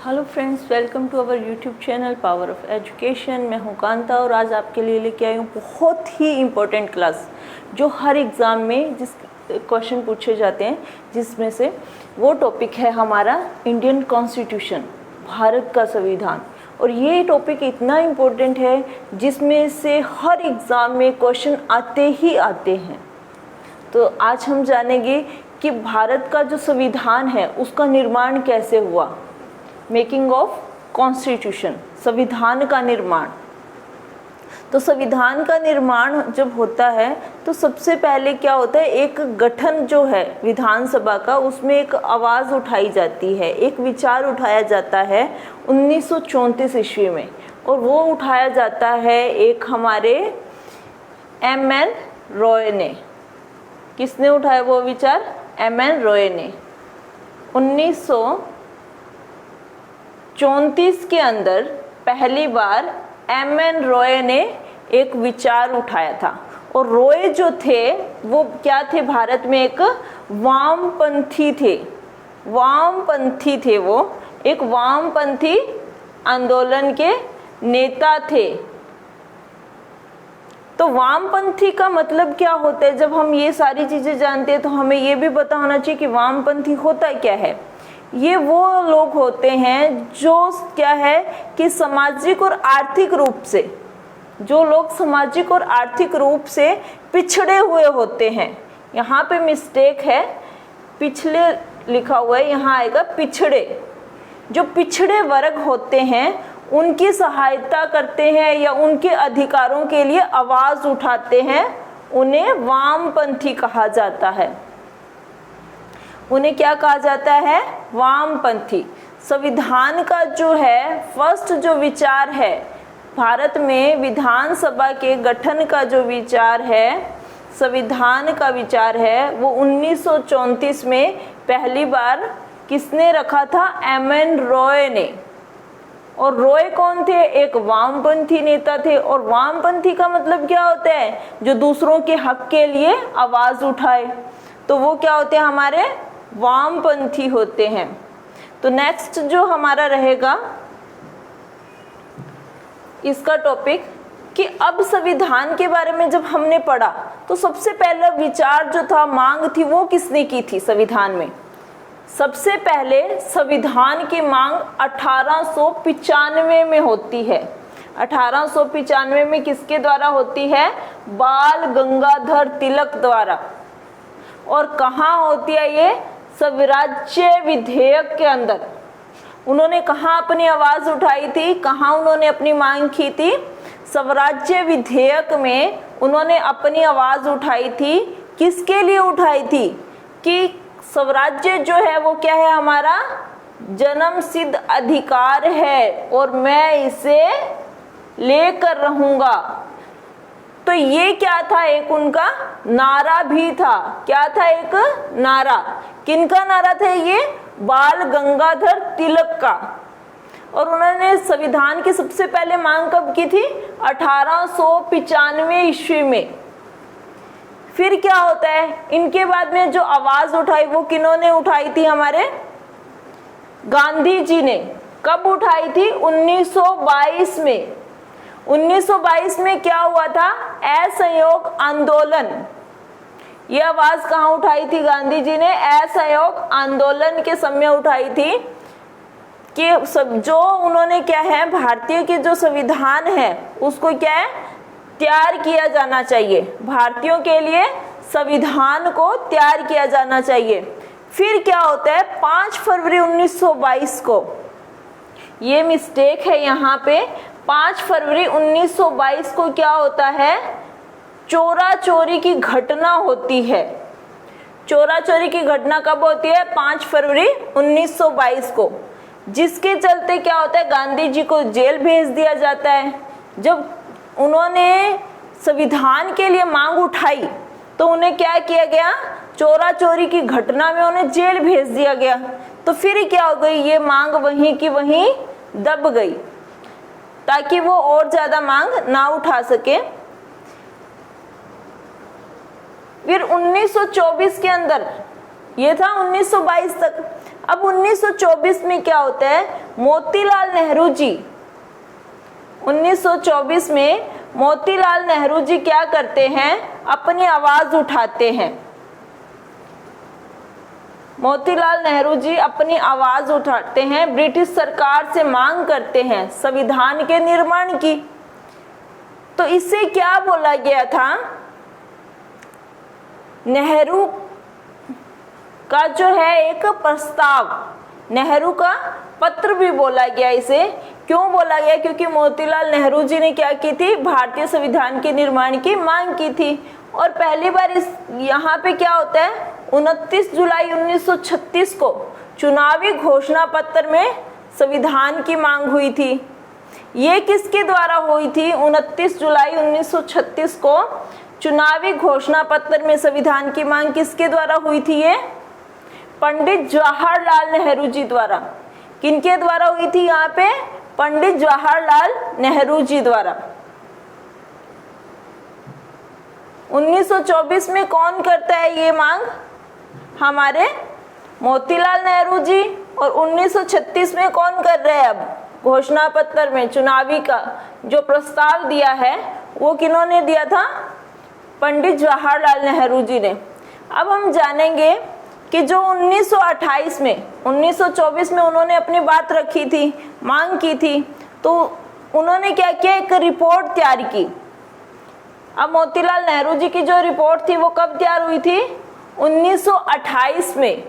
Hello friends, welcome to our YouTube channel power of education. मैं हूं कांता और आज आपके लिए लेके आई हूँ बहुत ही इम्पोर्टेंट क्लास जो हर एग्ज़ाम में जिस क्वेश्चन पूछे जाते हैं, जिसमें से वो टॉपिक है हमारा इंडियन कॉन्स्टिट्यूशन, भारत का संविधान। और ये टॉपिक इतना इम्पोर्टेंट है जिसमें से हर एग्ज़ाम में क्वेश्चन आते ही आते हैं। तो आज हम जानेंगे कि भारत का जो संविधान है उसका निर्माण कैसे हुआ। मेकिंग ऑफ कॉन्स्टिट्यूशन, संविधान का निर्माण। तो संविधान का निर्माण जब होता है तो सबसे पहले क्या होता है, एक गठन जो है विधानसभा का, उसमें एक आवाज़ उठाई जाती है, एक विचार उठाया जाता है 1934 ईस्वी में। और वो उठाया जाता है एक हमारे M.N. रॉय ने। किसने उठाया वो विचार? M.N. रॉय ने 1934 के अंदर पहली बार M.N. रॉय ने एक विचार उठाया था। और रॉय जो थे वो क्या थे, भारत में एक वामपंथी थे। वामपंथी थे, वो एक वामपंथी आंदोलन के नेता थे। तो वामपंथी का मतलब क्या होता है? जब हम ये सारी चीज़ें जानते हैं तो हमें ये भी पता होना चाहिए कि वामपंथी होता क्या है। ये वो लोग होते हैं जो क्या है कि सामाजिक और आर्थिक रूप से, जो लोग सामाजिक और आर्थिक रूप से पिछड़े हुए होते हैं। यहाँ पे मिस्टेक है, पिछले लिखा हुआ है, यहाँ आएगा पिछड़े। जो पिछड़े वर्ग होते हैं उनकी सहायता करते हैं या उनके अधिकारों के लिए आवाज़ उठाते हैं, उन्हें वामपंथी कहा जाता है। उन्हें क्या कहा जाता है? वामपंथी। संविधान का जो है फर्स्ट जो विचार है, भारत में विधानसभा के गठन का जो विचार है, संविधान का विचार है, वो 1934 में पहली बार किसने रखा था? M.N. रॉय ने। और रॉय कौन थे? एक वामपंथी नेता थे। और वामपंथी का मतलब क्या होता है? जो दूसरों के हक के लिए आवाज़ उठाए। तो वो क्या होते हैं? हमारे वामपंथी होते हैं। तो नेक्स्ट जो हमारा रहेगा इसका टॉपिक कि अब संविधान के बारे में जब हमने पढ़ा तो सबसे पहला विचार जो था, मांग थी, वो किसने की थी संविधान में? सबसे पहले संविधान की मांग 1895 में होती है। 1895 में किसके द्वारा होती है? बाल गंगाधर तिलक द्वारा। और कहाँ होती है ये? स्वराज्य विधेयक के अंदर। उन्होंने कहाँ अपनी आवाज़ उठाई थी, कहाँ उन्होंने अपनी मांग की थी? स्वराज्य विधेयक में उन्होंने अपनी आवाज़ उठाई थी। किसके लिए उठाई थी? कि स्वराज्य जो है वो क्या है? हमारा जन्म सिद्ध अधिकार है और मैं इसे लेकर रहूँगा। तो ये क्या था? एक उनका नारा भी था। क्या था? एक नारा। किनका नारा था ये? बाल गंगाधर तिलक का। और उन्होंने संविधान की सबसे पहले मांग कब की थी? 1895 ईस्वी में। फिर क्या होता है? इनके बाद में जो आवाज़ उठाई वो किन्होंने उठाई थी? हमारे गांधी जी ने। कब उठाई थी? 1922 में। 1922 में क्या हुआ था? असहयोग आंदोलन। ये आवाज़ कहाँ उठाई थी गांधी जी ने? असहयोग आंदोलन के समय उठाई थी कि सब जो उन्होंने क्या है, भारतीय के जो संविधान है उसको क्या है, तैयार किया जाना चाहिए। भारतीयों के लिए संविधान को तैयार किया जाना चाहिए। फिर क्या होता है? 5 फरवरी 1922 को, ये मिस्टेक है यहाँ पे, 5 फरवरी 1922 को क्या होता है? चोरा चोरी की घटना होती है। चोरा चोरी की घटना कब होती है? 5 फरवरी 1922 को। जिसके चलते क्या होता है? गांधी जी को जेल भेज दिया जाता है। जब उन्होंने संविधान के लिए मांग उठाई तो उन्हें क्या किया गया? चोरा चोरी की घटना में उन्हें जेल भेज दिया गया। तो फिर क्या हो गई? ये मांग वहीं की वहीं दब गई ताकि वो और ज्यादा मांग ना उठा सके। फिर 1924 के अंदर, ये था 1922 तक। अब 1924 में क्या होता है, मोतीलाल नेहरू जी 1924 में मोतीलाल नेहरू जी क्या करते हैं, अपनी आवाज उठाते हैं। मोतीलाल नेहरू जी अपनी आवाज उठाते हैं, ब्रिटिश सरकार से मांग करते हैं संविधान के निर्माण की। तो इससे क्या बोला गया था, नेहरू का जो है एक प्रस्ताव, नेहरू का पत्र भी बोला गया। इसे क्यों बोला गया, क्योंकि मोतीलाल नेहरू जी ने क्या की थी, भारतीय संविधान के निर्माण की मांग की थी। और पहली बार इस यहाँ पे क्या होता है, 29 जुलाई 1936 को चुनावी घोषणा पत्र में संविधान की मांग हुई थी। ये किसके द्वारा हुई थी, 29 जुलाई 1936 को चुनावी घोषणा पत्र में संविधान की मांग किसके द्वारा हुई थी, ये पंडित जवाहरलाल नेहरू जी द्वारा। किनके द्वारा हुई थी यहाँ पे, पंडित जवाहरलाल नेहरू जी द्वारा। 1924 में कौन करता है ये मांग, हमारे मोतीलाल नेहरू जी। और 1936 में कौन कर रहे हैं, अब घोषणा पत्र में चुनावी का जो प्रस्ताव दिया है वो किन्होंने दिया था, पंडित जवाहरलाल नेहरू जी ने। अब हम जानेंगे कि जो 1928 में 1924 में उन्होंने अपनी बात रखी थी, मांग की थी, तो उन्होंने क्या किया, एक रिपोर्ट तैयार की। अब मोतीलाल नेहरू जी की जो रिपोर्ट थी वो कब तैयार हुई थी, 1928 में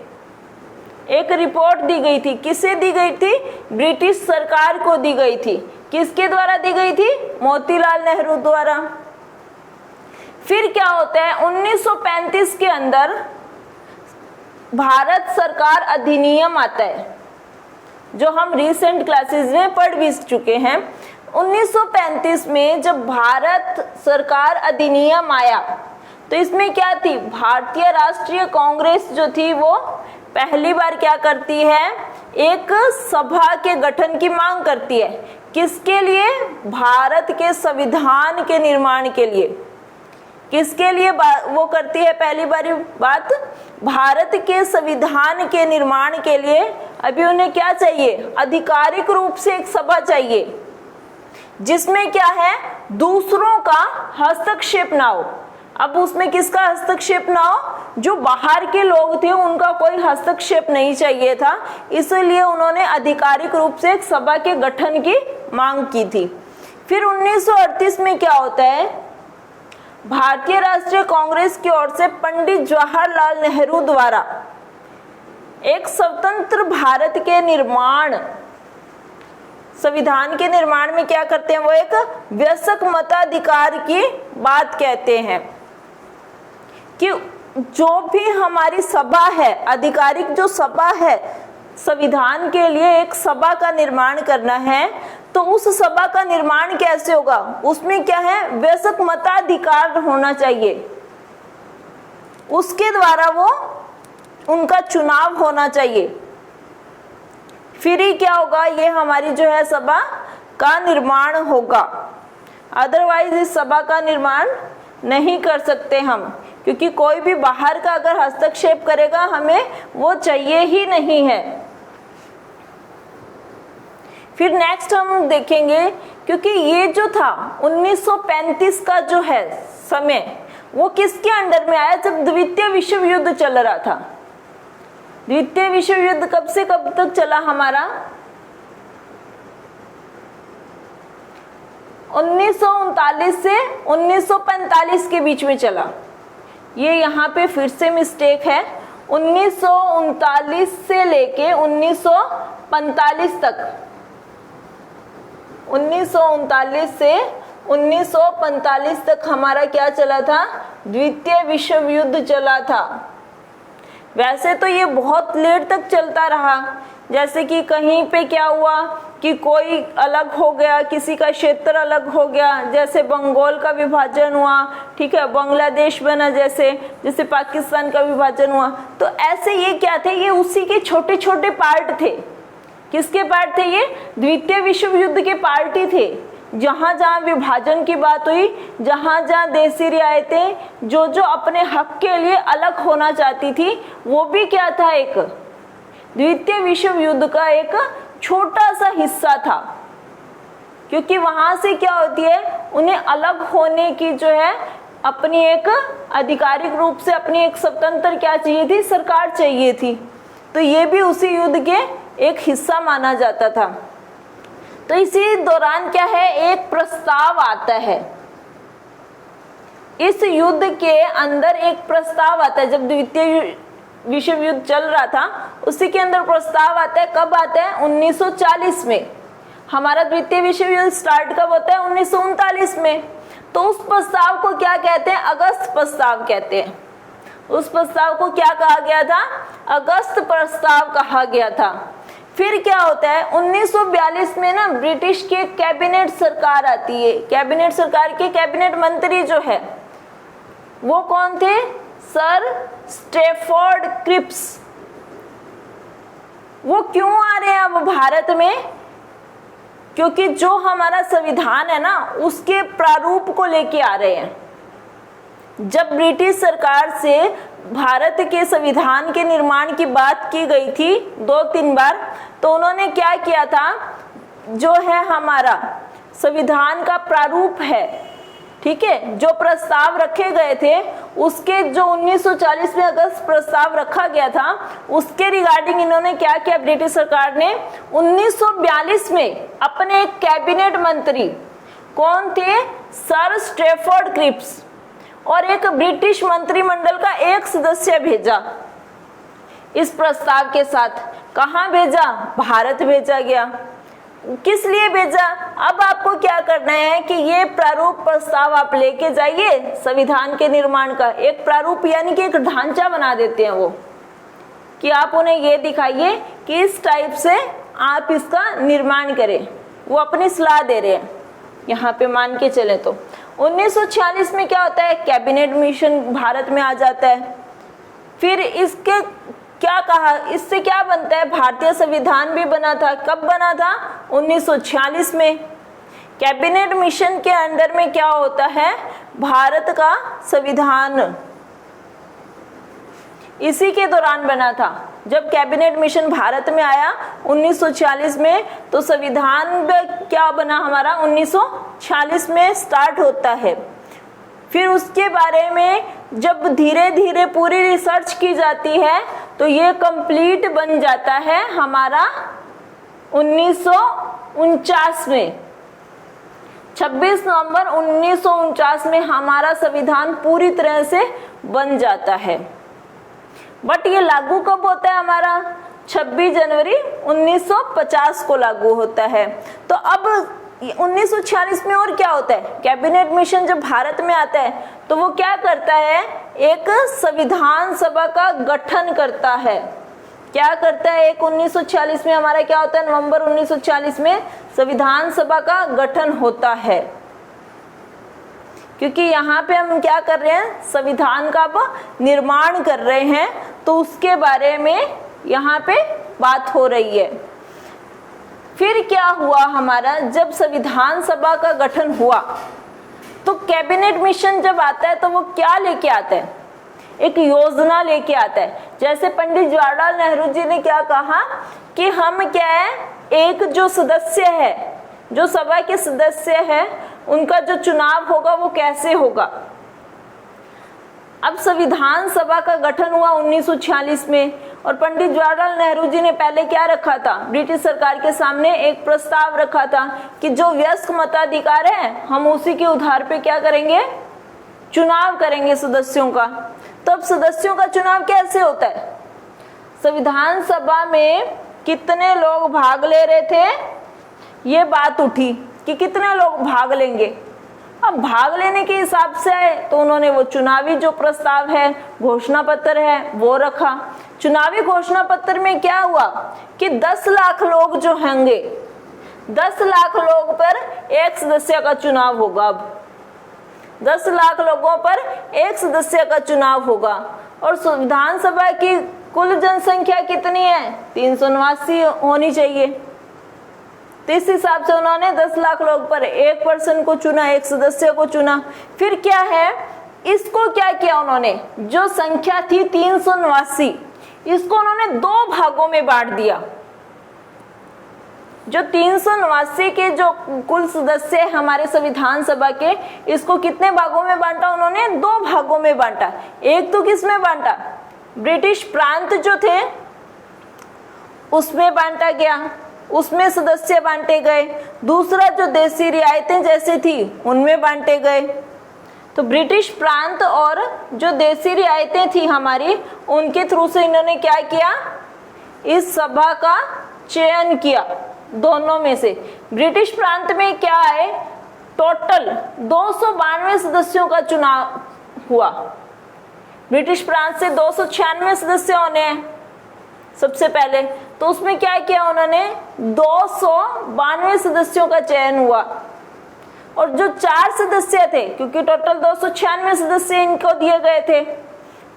एक रिपोर्ट दी गई थी। किसे दी गई थी, ब्रिटिश सरकार को दी गई थी। किसके द्वारा दी गई थी, मोतीलाल नेहरू द्वारा। फिर क्या होता है, 1935 के अंदर भारत सरकार अधिनियम आता है, जो हम रिसेंट क्लासेस में पढ़ भी चुके हैं। 1935 में जब भारत सरकार अधिनियम आया तो इसमें क्या थी, भारतीय राष्ट्रीय कांग्रेस जो थी वो पहली बार क्या करती है, एक सभा के गठन की मांग करती है। किसके लिए, भारत के संविधान के निर्माण के लिए। किसके लिए वो करती है, पहली बार बात भारत के संविधान के निर्माण के लिए। अभी उन्हें क्या चाहिए, आधिकारिक रूप से एक सभा चाहिए जिसमें क्या है, दूसरों का हस्तक्षेप ना हो। अब उसमें किसका हस्तक्षेप ना हो, जो बाहर के लोग थे उनका कोई हस्तक्षेप नहीं चाहिए था, इसलिए उन्होंने आधिकारिक रूप से एक सभा के गठन की मांग की थी। फिर 1938 में क्या होता है, भारतीय राष्ट्रीय कांग्रेस की ओर से पंडित जवाहरलाल नेहरू द्वारा एक स्वतंत्र भारत के निर्माण, संविधान के निर्माण में क्या करते हैं, वो एक वयस्क मताधिकार की बात कहते हैं कि जो भी हमारी सभा है, आधिकारिक जो सभा है, संविधान के लिए एक सभा का निर्माण करना है, तो उस सभा का निर्माण कैसे होगा, उसमें क्या है, वयस्क मताधिकार होना चाहिए, उसके द्वारा वो उनका चुनाव होना चाहिए। फिर ही क्या होगा, ये हमारी जो है सभा का निर्माण होगा। अदरवाइज इस सभा का निर्माण नहीं कर सकते हम, क्योंकि कोई भी बाहर का अगर हस्तक्षेप करेगा हमें वो चाहिए ही नहीं है। फिर नेक्स्ट हम देखेंगे, क्योंकि ये जो था 1935 का जो है समय, वो किसके अंडर में आया, जब द्वितीय विश्व युद्ध चल रहा था। द्वितीय विश्व युद्ध कब से कब तक चला हमारा, 1939 से 1945 के बीच में चला। ये यहाँ पे फिर से मिस्टेक है, 1939 से लेके 1945 तक, 1939 से 1945 तक हमारा क्या चला था, द्वितीय विश्व युद्ध चला था। वैसे तो ये बहुत लेट तक चलता रहा, जैसे कि कहीं पे क्या हुआ कि कोई अलग हो गया, किसी का क्षेत्र अलग हो गया, जैसे बंगाल का विभाजन हुआ, ठीक है, बांग्लादेश बना, जैसे पाकिस्तान का विभाजन हुआ। तो ऐसे ये क्या थे, ये उसी के छोटे छोटे पार्ट थे। किसके पार्ट थे ये, द्वितीय विश्व युद्ध के पार्ट ही थे। जहां जहां विभाजन की बात हुई, जहां जहां देशी रियायतें जो जो अपने हक के लिए अलग होना चाहती थी, वो भी क्या था, एक द्वितीय विश्व युद्ध का एक छोटा सा हिस्सा था, क्योंकि वहां से क्या होती है, उन्हें अलग होने की जो है अपनी एक आधिकारिक रूप से अपनी एक स्वतंत्र क्या चाहिए थी, सरकार चाहिए थी। तो ये भी उसी युद्ध के एक हिस्सा माना जाता था। तो इसी दौरान क्या है, एक प्रस्ताव आता है। इस युद्ध के अंदर एक प्रस्ताव आता है, जब द्वितीय विश्व युद्ध चल रहा था उसी के अंदर प्रस्ताव आता है। कब आता है, 1940 में। हमारा द्वितीय विश्व युद्ध स्टार्ट कब होता है, 1939 में। तो उस प्रस्ताव को क्या कहते हैं, अगस्त प्रस्ताव कहते हैं। उस प्रस्ताव को क्या कहा गया था, अगस्त प्रस्ताव कहा गया था। फिर क्या होता है, 1942 में ना ब्रिटिश की कैबिनेट सरकार आती है। कैबिनेट सरकार के कैबिनेट मंत्री जो है वो कौन थे, सर स्टैफोर्ड क्रिप्स। वो क्यों आ रहे हैं अब भारत में, क्योंकि जो हमारा संविधान है ना उसके प्रारूप को लेके आ रहे हैं। जब ब्रिटिश सरकार से भारत के संविधान के निर्माण की बात की गई थी 2-3 बार, तो उन्होंने क्या किया था, जो है हमारा संविधान का प्रारूप है, ठीक है, जो प्रस्ताव रखे गए थे उसके जो 1940 में अगस्त प्रस्ताव रखा गया था उसके रिगार्डिंग इन्होंने क्या किया, ब्रिटिश सरकार ने 1942 में अपने एक कैबिनेट मंत्री कौन थे, सर स्टैफोर्ड क्रिप्स, और एक ब्रिटिश मंत्रिमंडल का एक सदस्य भेजा इस प्रस्ताव के साथ। कहाँ भेजा, भारत भेजा गया। किस लिए भेजा, अब आपको क्या करना है कि ये प्रारूप प्रस्ताव आप लेके जाइए संविधान के निर्माण का। एक प्रारूप यानी कि एक ढांचा बना देते हैं वो, कि आप उन्हें ये दिखाइए कि इस टाइप से आप इसका निर्माण करें। वो अपनी सलाह दे रहे हैं, यहाँ पे मान के चले। तो 1946 में क्या होता है, कैबिनेट मिशन भारत में आ जाता है। फिर इसके क्या कहा, इससे क्या बनता है, भारतीय संविधान भी बना था। कब बना था, 1946 में। कैबिनेट मिशन के अंडर में क्या होता है, भारत का संविधान इसी के दौरान बना था। जब कैबिनेट मिशन भारत में आया 1946 में, तो संविधान क्या बना हमारा 1946 में स्टार्ट होता है। फिर उसके बारे में जब धीरे धीरे पूरी रिसर्च की जाती है तो ये कंप्लीट बन जाता है हमारा 1949 में। 26 नवंबर 1949 में हमारा संविधान पूरी तरह से बन जाता है। बट ये लागू कब होता है हमारा, 26 जनवरी 1950 को लागू होता है। तो अब 1946 में और क्या होता है, कैबिनेट मिशन जब भारत में आता है तो वो क्या करता है, एक संविधान सभा का गठन करता है। क्या करता है, एक 1946 में हमारा क्या होता है, नवंबर 1946 में संविधान सभा का गठन होता है। क्योंकि यहाँ पे हम क्या कर रहे हैं, संविधान का निर्माण कर रहे हैं, तो उसके बारे में यहाँ पे बात हो रही है। फिर क्या हुआ हमारा, जब संविधान सभा का गठन हुआ तो कैबिनेट मिशन जब आता है तो वो क्या लेके आता है, एक योजना लेके आता है। जैसे पंडित जवाहरलाल नेहरू जी ने क्या कहा कि हम क्या है, एक जो सदस्य है, जो सभा के सदस्य है, उनका जो चुनाव होगा वो कैसे होगा। अब संविधान सभा का गठन हुआ 1946 में, और पंडित जवाहरलाल नेहरू जी ने पहले क्या रखा था, ब्रिटिश सरकार के सामने एक प्रस्ताव रखा था कि जो वयस्क मताधिकार है हम उसी के आधार पे क्या करेंगे, चुनाव करेंगे सदस्यों का। तो अब सदस्यों का चुनाव कैसे होता है, संविधान सभा में कितने लोग भाग ले रहे थे, ये बात उठी कि कितने लोग भाग लेंगे। अब भाग लेने के हिसाब से तो उन्होंने वो चुनावी जो प्रस्ताव है, घोषणा पत्र है, वो रखा। चुनावी घोषणा पत्र में क्या हुआ कि 10 लाख लोग जो होंगे, 10 लाख लोग पर एक सदस्य का चुनाव होगा। अब 10 लाख लोगों पर एक सदस्य का चुनाव होगा। और संविधान सभा की कुल जनसंख्या कितनी है, 379 होनी चाहिए। तो इस हिसाब से उन्होंने 10 लाख लोग पर एक पर्सन को चुना, एक सदस्य को चुना। फिर क्या है, इसको क्या किया उन्होंने, जो संख्या थी 379, इसको उन्होंने 2 भागों में बांट दिया। जो 389 के जो कुल सदस्य है हमारे संविधान सभा के, इसको कितने भागों में बांटा उन्होंने? 2 भागों में बांटा। एक तो किस में बांटा? ब्रिटिश प्रांत जो थे उसमें बांटा गया, उसमें सदस्य बांटे गए। दूसरा जो देसी रियायतें जैसे थी उनमें बांटे गए। तो ब्रिटिश प्रांत और जो देसी रियायतें थी हमारी, उनके थ्रू से इन्होंने क्या किया? इस सभा का चयन किया दोनों में से। ब्रिटिश प्रांत में क्या है? टोटल 292 सदस्यों का चुनाव हुआ। ब्रिटिश प्रांत से 296 सदस्य होने हैं सबसे पहले, तो उसमें क्या किया उन्होंने? 292 सदस्यों का चयन हुआ। और जो 4 सदस्य थे, क्योंकि टोटल 296 सदस्य इनको दिए गए थे,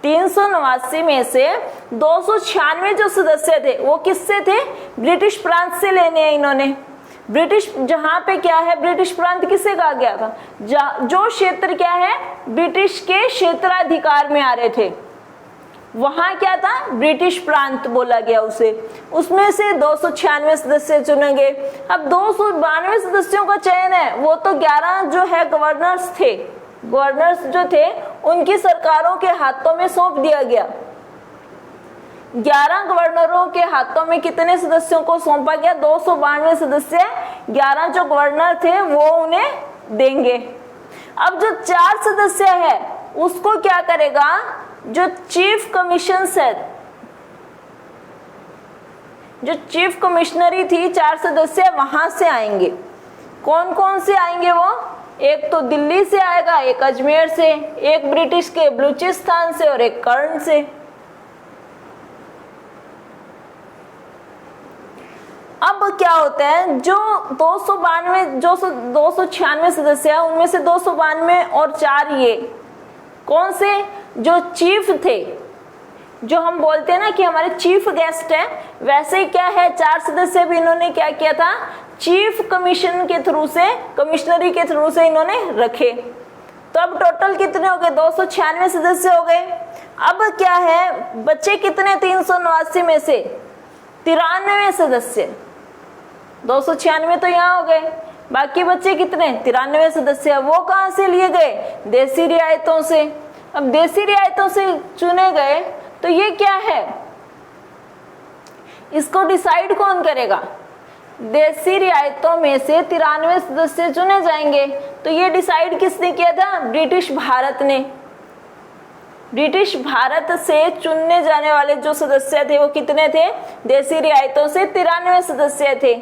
389 में से 296 जो सदस्य थे वो किससे थे? ब्रिटिश प्रांत से लेने हैं इन्होंने। ब्रिटिश जहां पे क्या है, ब्रिटिश प्रांत किसे कहा गया था? जो क्षेत्र क्या है, ब्रिटिश के क्षेत्राधिकार में आ रहे थे, वहां क्या था? ब्रिटिश प्रांत बोला गया उसे। उसमें से 296 सदस्य चुने गए। अब 292 सदस्यों का चयन है, वो तो 11 जो है गवर्नर्स थे, गवर्नर्स जो थे उनकी सरकारों के हाथों में सौंप दिया गया। 11 गवर्नरों के हाथों में कितने सदस्यों को सौंपा गया? 292 सदस्य 11 जो गवर्नर थे वो उन्हें देंगे। अब जो 4 सदस्य है उसको क्या करेगा? जो चीफ कमीशन है, जो चीफ कमिश्नरी थी 4 सदस्य वहां से आएंगे। कौन कौन से आएंगे वो? एक तो दिल्ली से आएगा, एक अजमेर से, एक ब्रिटिश के बलूचिस्तान से और एक कर्ण से। अब क्या होता है, जो 296 सदस्य हैं उनमें से 292 और 4 ये कौन से? जो चीफ थे, जो हम बोलते हैं ना कि हमारे चीफ गेस्ट है, वैसे ही क्या है 4 सदस्य भी इन्होंने क्या किया था? चीफ कमीशन के थ्रू से, कमिश्नरी के थ्रू से इन्होंने रखे। तो अब टोटल कितने हो गए? 296 सदस्य हो गए। अब क्या है, बच्चे कितने? 389 में से 93 सदस्य। 296 तो यहाँ हो गए, बाकी बच्चे कितने? 93 सदस्य। वो कहाँ से लिए गए? देसी रियायतों से। अब देसी रियायतों से चुने गए तो ये क्या है, इसको डिसाइड कौन करेगा? देसी रियायतों में से 93 सदस्य चुने जाएंगे। तो ये डिसाइड किसने किया था? ब्रिटिश भारत ने। ब्रिटिश भारत से चुनने जाने वाले जो सदस्य थे वो कितने थे? देसी रियायतों से 93 सदस्य थे।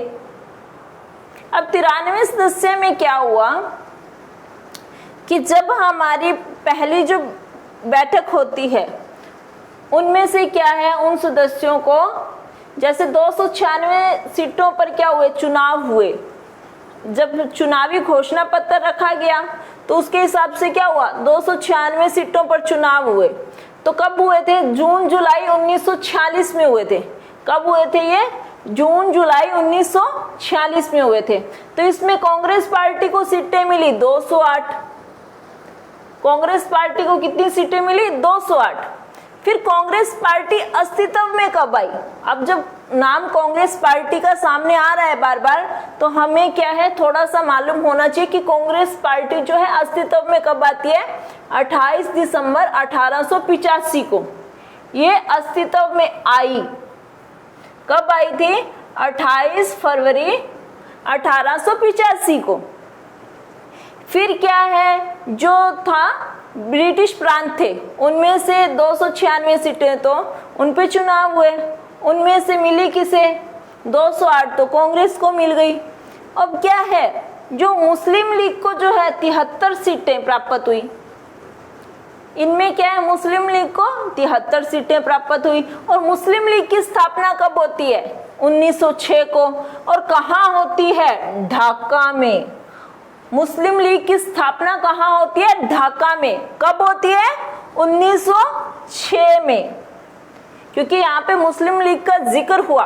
अब 93 सदस्य में क्या हुआ कि जब हमारी पहली जो बैठक होती है उनमें से क्या है, उन सदस्यों को जैसे 296 सीटों पर क्या हुए? चुनाव हुए। जब चुनावी घोषणा पत्र रखा गया तो उसके हिसाब से क्या हुआ? 296 सीटों पर चुनाव हुए। तो कब हुए थे? जून जुलाई 1946 में हुए थे। कब हुए थे ये? जून जुलाई 1946 में हुए थे। तो इसमें कांग्रेस पार्टी को सीटें मिली 208। कांग्रेस पार्टी को कितनी सीटें मिली? 208। फिर कांग्रेस पार्टी अस्तित्व में कब आई? अब जब नाम कांग्रेस पार्टी का सामने आ रहा है बार बार, तो हमें क्या है, थोड़ा सा मालूम होना चाहिए कि कांग्रेस पार्टी जो है अस्तित्व में कब आती है? 28 दिसंबर 1885 को ये अस्तित्व में आई। कब आई थी? 28 फरवरी 1885 को। फिर क्या है, जो था ब्रिटिश प्रांत थे उनमें से 296 सीटें तो उन पे चुनाव हुए, उनमें से मिली किसे? 208 तो कांग्रेस को मिल गई। अब क्या है, जो मुस्लिम लीग को जो है 73 सीटें प्राप्त हुई। इनमें क्या है, मुस्लिम लीग को 73 सीटें प्राप्त हुई। और मुस्लिम लीग की स्थापना कब होती है? 1906 को। और कहाँ होती है? ढाका में। मुस्लिम लीग की स्थापना कहाँ होती है? ढाका में। कब होती है? 1906 में। क्योंकि यहाँ पे मुस्लिम लीग का जिक्र हुआ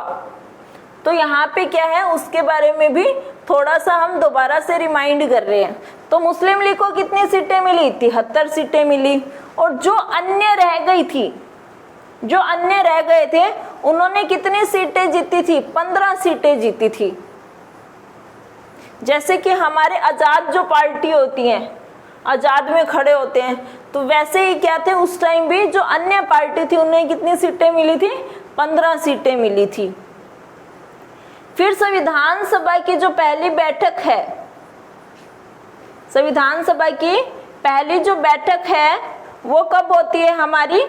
तो यहाँ पे क्या है, उसके बारे में भी थोड़ा सा हम दोबारा से रिमाइंड कर रहे हैं। तो मुस्लिम लीग को कितनी सीटें मिली? 73 सीटें मिली। और जो अन्य रह गई थी, जो अन्य रह गए थे, उन्होंने कितनी सीटें जीती थी? 15 सीटें जीती थी। जैसे कि हमारे आजाद जो पार्टी होती है, आजाद में खड़े होते हैं, तो वैसे ही क्या थे उस टाइम भी जो अन्य पार्टी थी उन्हें कितनी सीटें मिली थी? 15 सीटें मिली थी। फिर संविधान सभा की जो पहली बैठक है, संविधान सभा की पहली जो बैठक है वो कब होती है हमारी?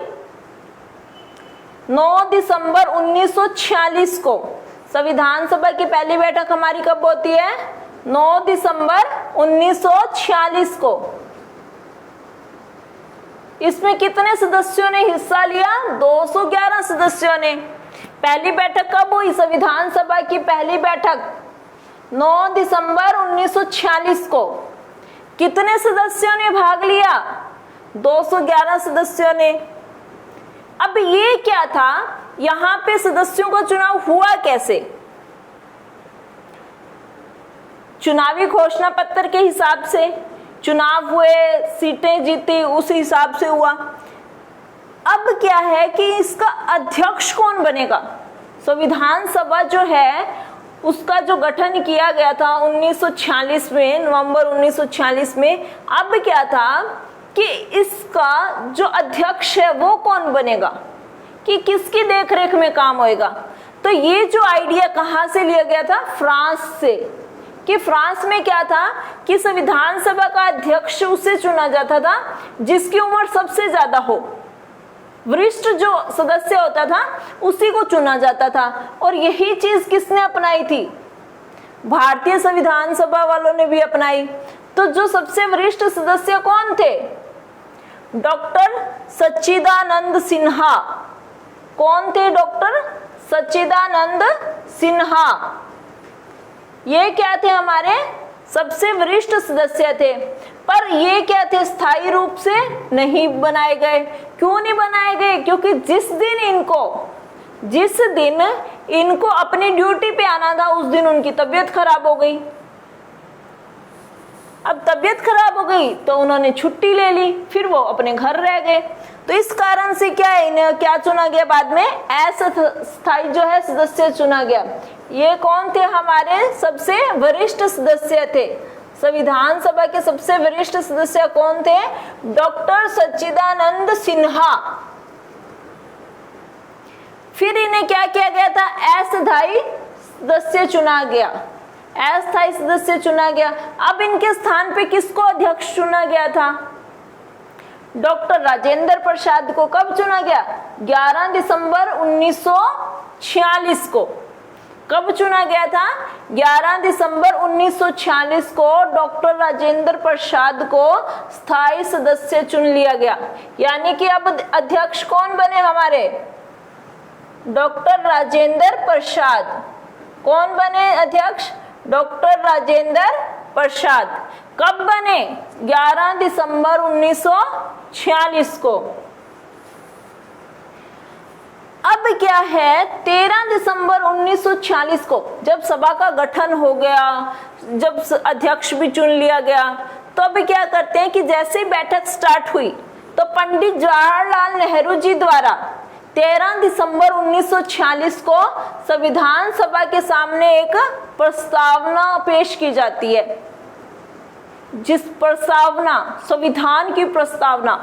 9 दिसंबर 1946 को। संविधान सभा की पहली बैठक हमारी कब होती है? 9 दिसंबर 1946 को। इसमें कितने सदस्यों ने हिस्सा लिया? 211 सदस्यों ने। पहली बैठक कब हुई? संविधान सभा की पहली बैठक 9 दिसंबर 1946 को। कितने सदस्यों ने भाग लिया? 211 सदस्यों ने। अब ये क्या था, यहां पे सदस्यों का चुनाव हुआ कैसे? चुनावी घोषणा पत्र के हिसाब से चुनाव हुए, सीटें जीती, उस हिसाब से हुआ। अब क्या है कि इसका अध्यक्ष कौन बनेगा? संविधान सभा जो है उसका जो गठन किया गया था 1946 में, नवंबर 1946 में। अब क्या था कि इसका जो अध्यक्ष है वो कौन बनेगा, कि किसकी देखरेख में काम होएगा? तो ये जो आइडिया कहाँ से लिया गया था? फ्रांस से। कि फ्रांस में क्या था कि संविधान सभा का अध्यक्ष उसे चुना जाता था जिसकी उम्र सबसे ज्यादा हो, वरिष्ठ जो सदस्य होता था उसी को चुना जाता था। और यही चीज किसने अपनाई थी? भारतीय संविधान सभा वालों ने भी अपनाई। तो जो सबसे वरिष्ठ सदस्य कौन थे? डॉक्टर सच्चिदानंद सिन्हा। कौन थे? डॉक्टर सच्चिदानंद सिन्हा। ये क्या थे? हमारे सबसे वरिष्ठ सदस्य थे। पर ये क्या थे? स्थायी रूप से नहीं बनाए गए। क्यों नहीं बनाए गए? क्योंकि जिस दिन इनको अपनी ड्यूटी पे आना था उस दिन उनकी तबीयत खराब हो गई। अब तबीयत खराब हो गई तो उन्होंने छुट्टी ले ली, फिर वो अपने घर रह गए। तो इस कारण से क्या है, इन्हें क्या चुना गया बाद में? अस्थायी जो है सदस्य चुना गया। ये कौन थे? हमारे सबसे वरिष्ठ सदस्य थे। संविधान सभा के सबसे वरिष्ठ सदस्य कौन थे? डॉक्टर सच्चिदानंद सिन्हा। फिर इन्हें क्या किया गया था? अस्थायी सदस्य चुना गया। अस्थायी सदस्य चुना गया। अब इनके स्थान पे किसको अध्यक्ष चुना गया था? डॉक्टर राजेंद्र प्रसाद को। कब चुना गया? 11 दिसंबर 1946 को। कब चुना गया था? 11 दिसंबर 1946 को डॉक्टर राजेंद्र प्रसाद को स्थायी सदस्य चुन लिया गया। यानी कि अब अध्यक्ष कौन बने हमारे? डॉक्टर राजेंद्र प्रसाद। कौन बने अध्यक्ष? डॉक्टर राजेंद्र प्रसाद। कब बने? 11 दिसंबर 1946 को। अब क्या है, 13 दिसंबर 1946 को जब सभा का गठन हो गया, जब अध्यक्ष भी चुन लिया गया, तो अभी क्या करते हैं कि जैसे ही बैठक स्टार्ट हुई तो पंडित जवाहरलाल नेहरू जी द्वारा 13 दिसंबर 1946 को संविधान सभा के सामने एक प्रस्तावना पेश की जाती है। जिस प्रस्तावना, संविधान की प्रस्तावना,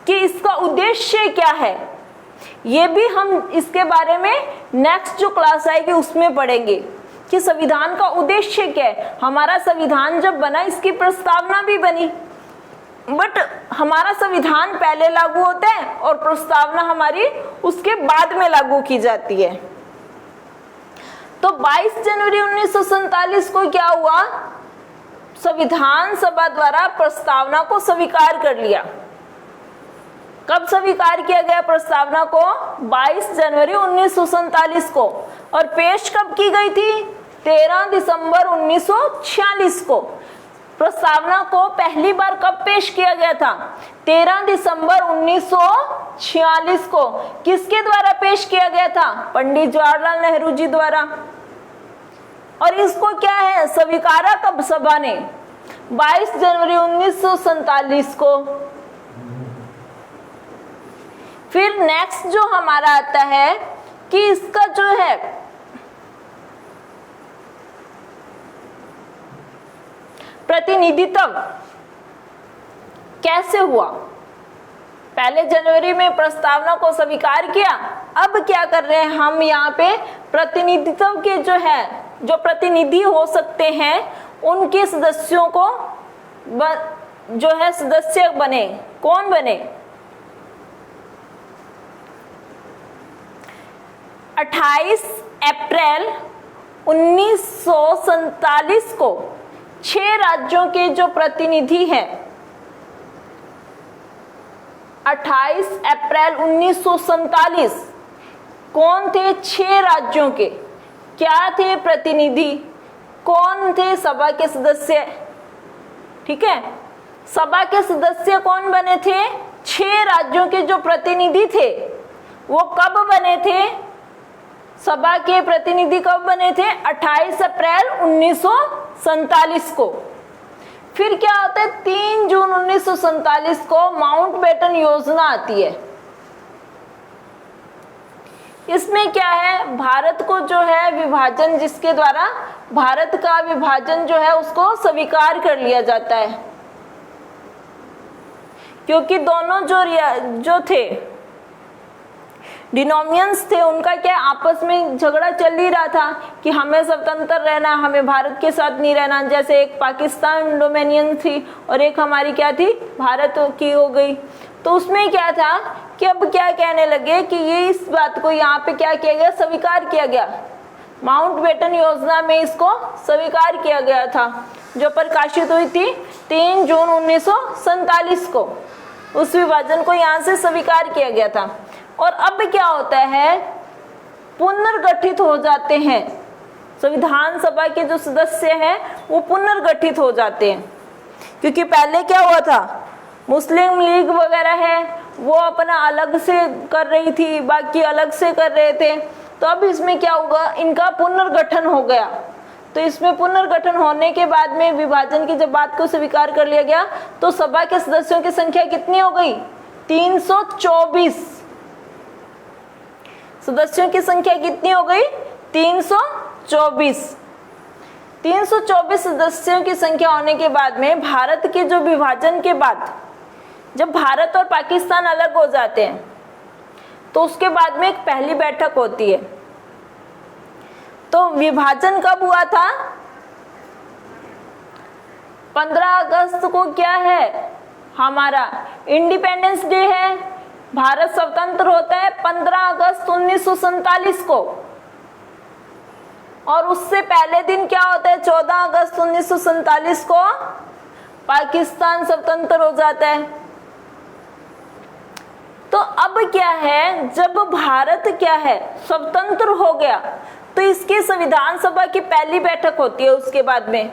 कि इसका उद्देश्य क्या है, ये भी हम इसके बारे में नेक्स्ट जो क्लास आएगी उसमें पढ़ेंगे कि संविधान का उद्देश्य क्या है। हमारा संविधान जब बना इसकी प्रस्तावना भी बनी, बट हमारा संविधान पहले लागू होता है और प्रस्तावना हमारी उसके बाद में लागू की जाती है। तो 22 जनवरी 1947 को क्या हुआ? संविधान सभा द्वारा प्रस्तावना को स्वीकार कर लिया। कब स्वीकार किया गया प्रस्तावना को? 22 जनवरी 1947 को। और पेश कब की गई थी? 13 दिसंबर 1946 को। प्रस्तावना को पहली बार कब पेश किया गया था? 13 दिसंबर 1946 को। किसके द्वारा पेश किया गया था? पंडित जवाहरलाल नेहरू जी द्वारा। और इसको क्या है, स्वीकारा कब सभा ने? 22 जनवरी 1947 को। फिर नेक्स्ट जो हमारा आता है कि इसका जो है प्रतिनिधित्व कैसे हुआ? पहले जनवरी में प्रस्तावना को स्वीकार किया, अब क्या कर रहे हैं हम यहाँ पे प्रतिनिधित्व के जो प्रतिनिधि हो सकते हैं उनके सदस्यों को सदस्य बने। कौन बने? 28 अप्रैल 1947 को 6 राज्यों के जो प्रतिनिधि हैं, 28 अप्रैल 1947 कौन थे? 6 राज्यों के क्या थे प्रतिनिधि? कौन थे सभा के सदस्य? ठीक है, सभा के सदस्य कौन बने थे? 6 राज्यों के जो प्रतिनिधि थे वो कब बने थे? सभा के प्रतिनिधि कब बने थे? 28 अप्रैल 1947 को। फिर क्या होता है? 3 जून 1947 को माउंटबेटन योजना आती है। इसमें क्या है? भारत को जो है विभाजन, जिसके द्वारा भारत का विभाजन जो है उसको स्वीकार कर लिया जाता है, क्योंकि दोनों जो थे डिनोमिनियंस थे, उनका क्या आपस में झगड़ा चल ही रहा था कि हमें स्वतंत्र रहना, हमें भारत के साथ नहीं रहना। जैसे एक पाकिस्तान डोमिनियन थी और एक हमारी क्या थी? भारत की हो गई। तो उसमें क्या था कि अब क्या कहने लगे कि ये इस बात को यहाँ पे क्या किया गया? स्वीकार किया गया। माउंटबेटन योजना में इसको स्वीकार किया गया था, जो प्रकाशित हुई थी 3 जून 1947 को। उस विभाजन को यहाँ से स्वीकार किया गया था। और अब क्या होता है? पुनर्गठित हो जाते हैं संविधान सभा के जो सदस्य हैं, वो पुनर्गठित हो जाते हैं। क्योंकि पहले क्या हुआ था? मुस्लिम लीग वगैरह है वो अपना अलग से कर रही थी, बाकी अलग से कर रहे थे। तो अब इसमें क्या होगा? इनका पुनर्गठन हो गया। तो इसमें पुनर्गठन होने के बाद में विभाजन की जब बात को स्वीकार कर लिया गया, तो सभा के सदस्यों की संख्या कितनी हो गई? 324। सदस्यों की संख्या कितनी हो गई? 324। 324 सदस्यों की संख्या होने के बाद में भारत के जो विभाजन के बाद जब भारत और पाकिस्तान अलग हो जाते हैं, तो उसके बाद में एक पहली बैठक होती है। तो विभाजन कब हुआ था? 15 अगस्त को क्या है? हमारा इंडिपेंडेंस डे है। भारत स्वतंत्र होता है 15 अगस्त 1947 को। और उससे पहले दिन क्या होता है? 14 अगस्त 1947 को पाकिस्तान स्वतंत्र हो जाता है। तो अब क्या है? जब भारत क्या है? स्वतंत्र हो गया, तो इसकी संविधान सभा की पहली बैठक होती है। उसके बाद में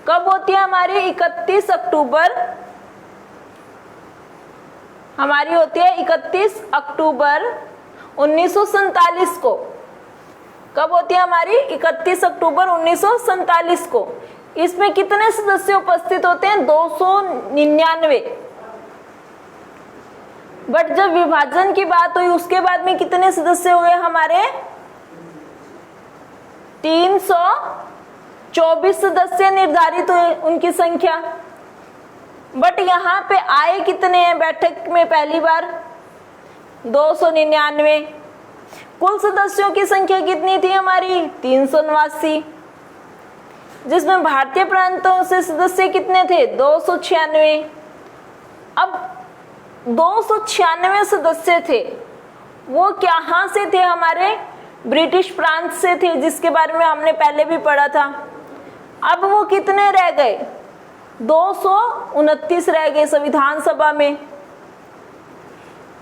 कब होती है? हमारी 31 अक्टूबर हमारी होती है 31 अक्टूबर 1947 को। कब होती है हमारी? 31 अक्टूबर 1947 को। इसमें कितने सदस्य उपस्थित होते हैं? 299। बट जब विभाजन की बात हुई उसके बाद में कितने सदस्य हुए हमारे? 324 सदस्य निर्धारित हुए उनकी संख्या। बट यहाँ पे आए कितने हैं बैठक में पहली बार? 299। कुल सदस्यों की संख्या कितनी थी हमारी? 389, जिसमें भारतीय प्रांतों से सदस्य कितने थे? 296। अब 296 सदस्य थे, वो कहाँ से थे? हमारे ब्रिटिश प्रांत से थे, जिसके बारे में हमने पहले भी पढ़ा था। अब वो कितने रह गए? 229 रह गए संविधान सभा में।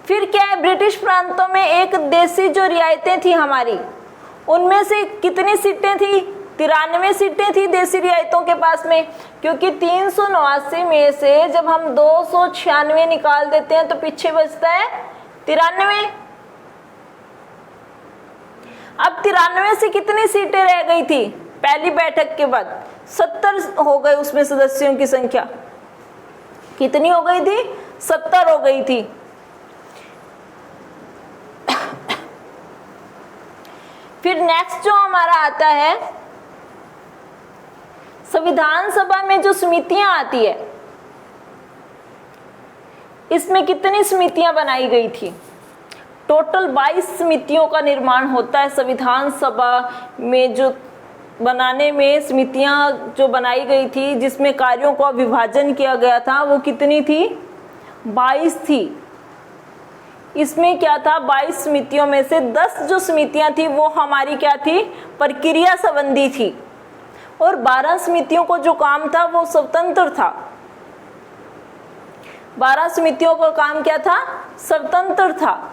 फिर क्या है? ब्रिटिश प्रांतों में एक देशी जो रियायतें थी हमारी, उनमें से कितनी सीटें थी? 93 सीटें थी देशी रियायतों के पास में। क्योंकि 389 में से जब हम 296 निकाल देते हैं तो पीछे बचता है 93। अब 93 से कितनी सीटें रह गई थी पहली बैठक के बाद? 70 हो गए उसमें सदस्यों की संख्या। कितनी हो गई थी? 70 हो गई थी। फिर नेक्स्ट जो हमारा आता है संविधान सभा में जो समितियां आती है, इसमें कितनी समितियां बनाई गई थी? टोटल 22 समितियों का निर्माण होता है संविधान सभा में। जो बनाने में समितियां जो बनाई गई थी, जिसमें कार्यों का विभाजन किया गया था, वो कितनी थी? 22 थी। इसमें क्या था, 22 समितियों में से 10 जो समितियां थी वो हमारी क्या थी? प्रक्रिया संबंधी थी, और 12 समितियों को जो काम था वो स्वतंत्र था। 12 समितियों का काम क्या था? स्वतंत्र था।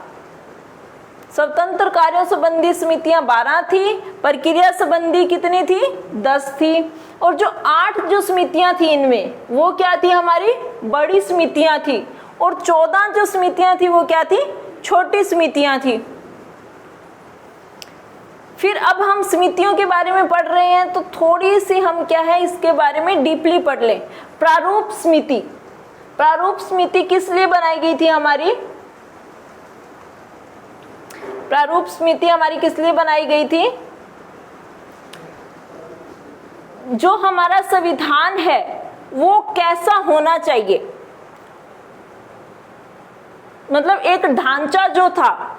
स्वतंत्र कार्यों संबंधी समितियां 12 थी, प्रक्रिया संबंधी कितनी थी? 10 थी। और जो 8 जो समितियां थी इनमें, वो क्या थी? हमारी बड़ी समितियां थी। और 14 जो समितियां थी वो क्या थी? छोटी समितियां थी। फिर अब हम समितियों के बारे में पढ़ रहे हैं, तो थोड़ी सी हम क्या है इसके बारे में डीपली पढ़ लें। प्रारूप समिति, प्रारूप समिति किस लिए बनाई गई थी हमारी? प्रारूप समिति हमारी किस लिए बनाई गई थी? जो हमारा संविधान है वो कैसा होना चाहिए, मतलब एक ढांचा जो था,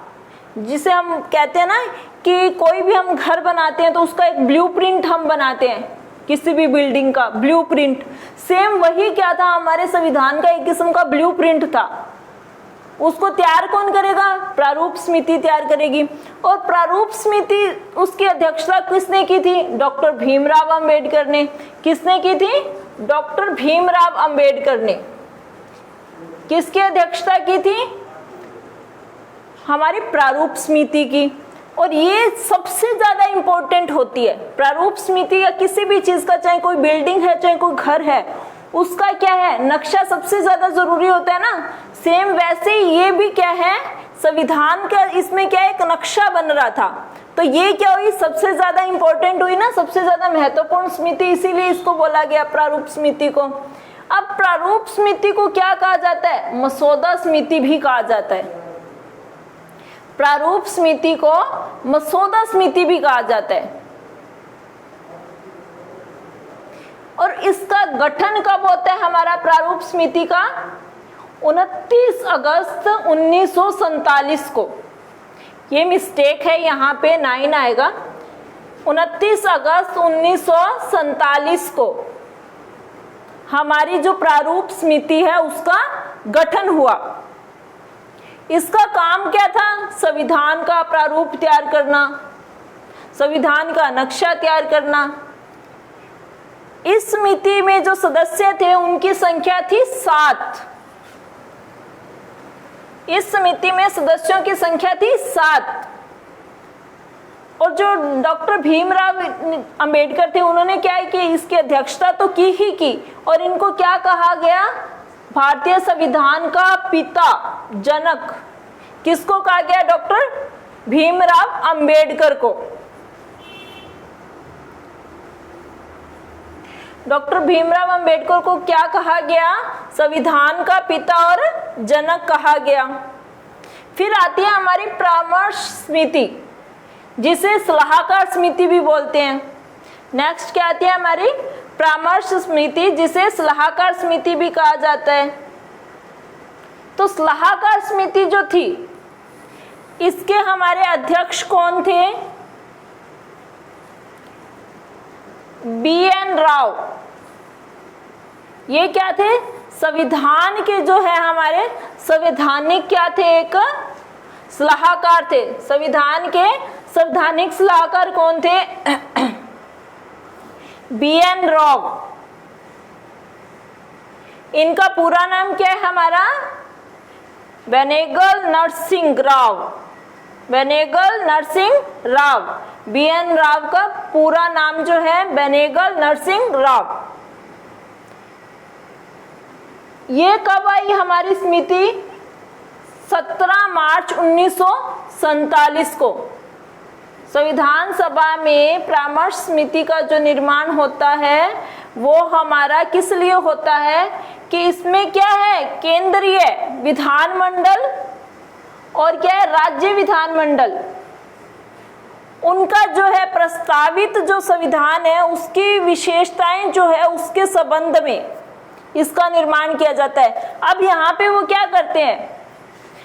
जिसे हम कहते हैं ना कि कोई भी हम घर बनाते हैं तो उसका एक ब्लूप्रिंट हम बनाते हैं, किसी भी बिल्डिंग का ब्लूप्रिंट। सेम वही क्या था, हमारे संविधान का एक किस्म का ब्लूप्रिंट था। उसको तैयार कौन करेगा? प्रारूप समिति तैयार करेगी। और प्रारूप समिति, उसकी अध्यक्षता किसने की थी? डॉक्टर भीमराव अंबेडकर ने। किसने की थी? डॉक्टर भीमराव अंबेडकर ने। किसकी अध्यक्षता की थी? हमारी प्रारूप समिति की। और ये सबसे ज्यादा इंपॉर्टेंट होती है प्रारूप समिति, या किसी भी चीज का, चाहे कोई बिल्डिंग है चाहे कोई घर है, उसका क्या है? नक्शा सबसे ज्यादा जरूरी होता है ना। सेम वैसे ही ये भी क्या है, संविधान का इसमें क्या एक नक्शा बन रहा था। तो ये क्या हुई? सबसे ज्यादा इंपॉर्टेंट हुई ना, सबसे ज्यादा महत्वपूर्ण समिति, इसीलिए इसको बोला गया प्रारूप समिति को। अब प्रारूप समिति को क्या कहा जाता है? मसौदा समिति भी कहा जाता है। प्रारूप समिति को मसौदा समिति भी कहा जाता है। और इसका गठन कब होता है हमारा प्रारूप समिति का? 29 अगस्त 1947 को। ये मिस्टेक है, यहाँ पे 9 आएगा। 29 अगस्त 1947 को हमारी जो प्रारूप समिति है उसका गठन हुआ। इसका काम क्या था? संविधान का प्रारूप तैयार करना, संविधान का नक्शा तैयार करना। इस समिति में जो सदस्य थे उनकी संख्या थी 7। इस समिति में सदस्यों की संख्या थी 7। और जो डॉक्टर भीमराव अंबेडकर थे, उन्होंने क्या है कि इसकी अध्यक्षता तो की ही की, और इनको क्या कहा गया? भारतीय संविधान का पिता, जनक। किसको कहा गया? डॉक्टर भीमराव अंबेडकर को। डॉक्टर भीमराव अंबेडकर को क्या कहा गया? संविधान का पिता और जनक कहा गया। फिर आती है हमारी परामर्श समिति, जिसे सलाहकार समिति भी बोलते हैं। नेक्स्ट क्या आती है हमारी? परामर्श समिति, जिसे सलाहकार समिति भी कहा जाता है। तो सलाहकार समिति जो थी, इसके हमारे अध्यक्ष कौन थे? BN राव। ये क्या थे? संविधान के जो है हमारे संवैधानिक क्या थे? एक सलाहकार थे। संविधान के संवैधानिक सलाहकार कौन थे? BN राव। इनका पूरा नाम क्या है हमारा? बेनेगल नरसिंह राव। बेनेगल नरसिंह राव। BN राव का पूरा नाम जो है बेनेगल नरसिंह राव। ये कब आई हमारी समिति? 17 मार्च 1947 को। संविधान सभा में परामर्श समिति का जो निर्माण होता है वो हमारा किस लिए होता है कि इसमें क्या है? केंद्रीय विधानमंडल और क्या है? राज्य विधानमंडल उनका जो है प्रस्तावित जो संविधान है उसकी विशेषताएं जो है उसके संबंध में इसका निर्माण किया जाता है। अब यहाँ पे वो क्या करते हैं,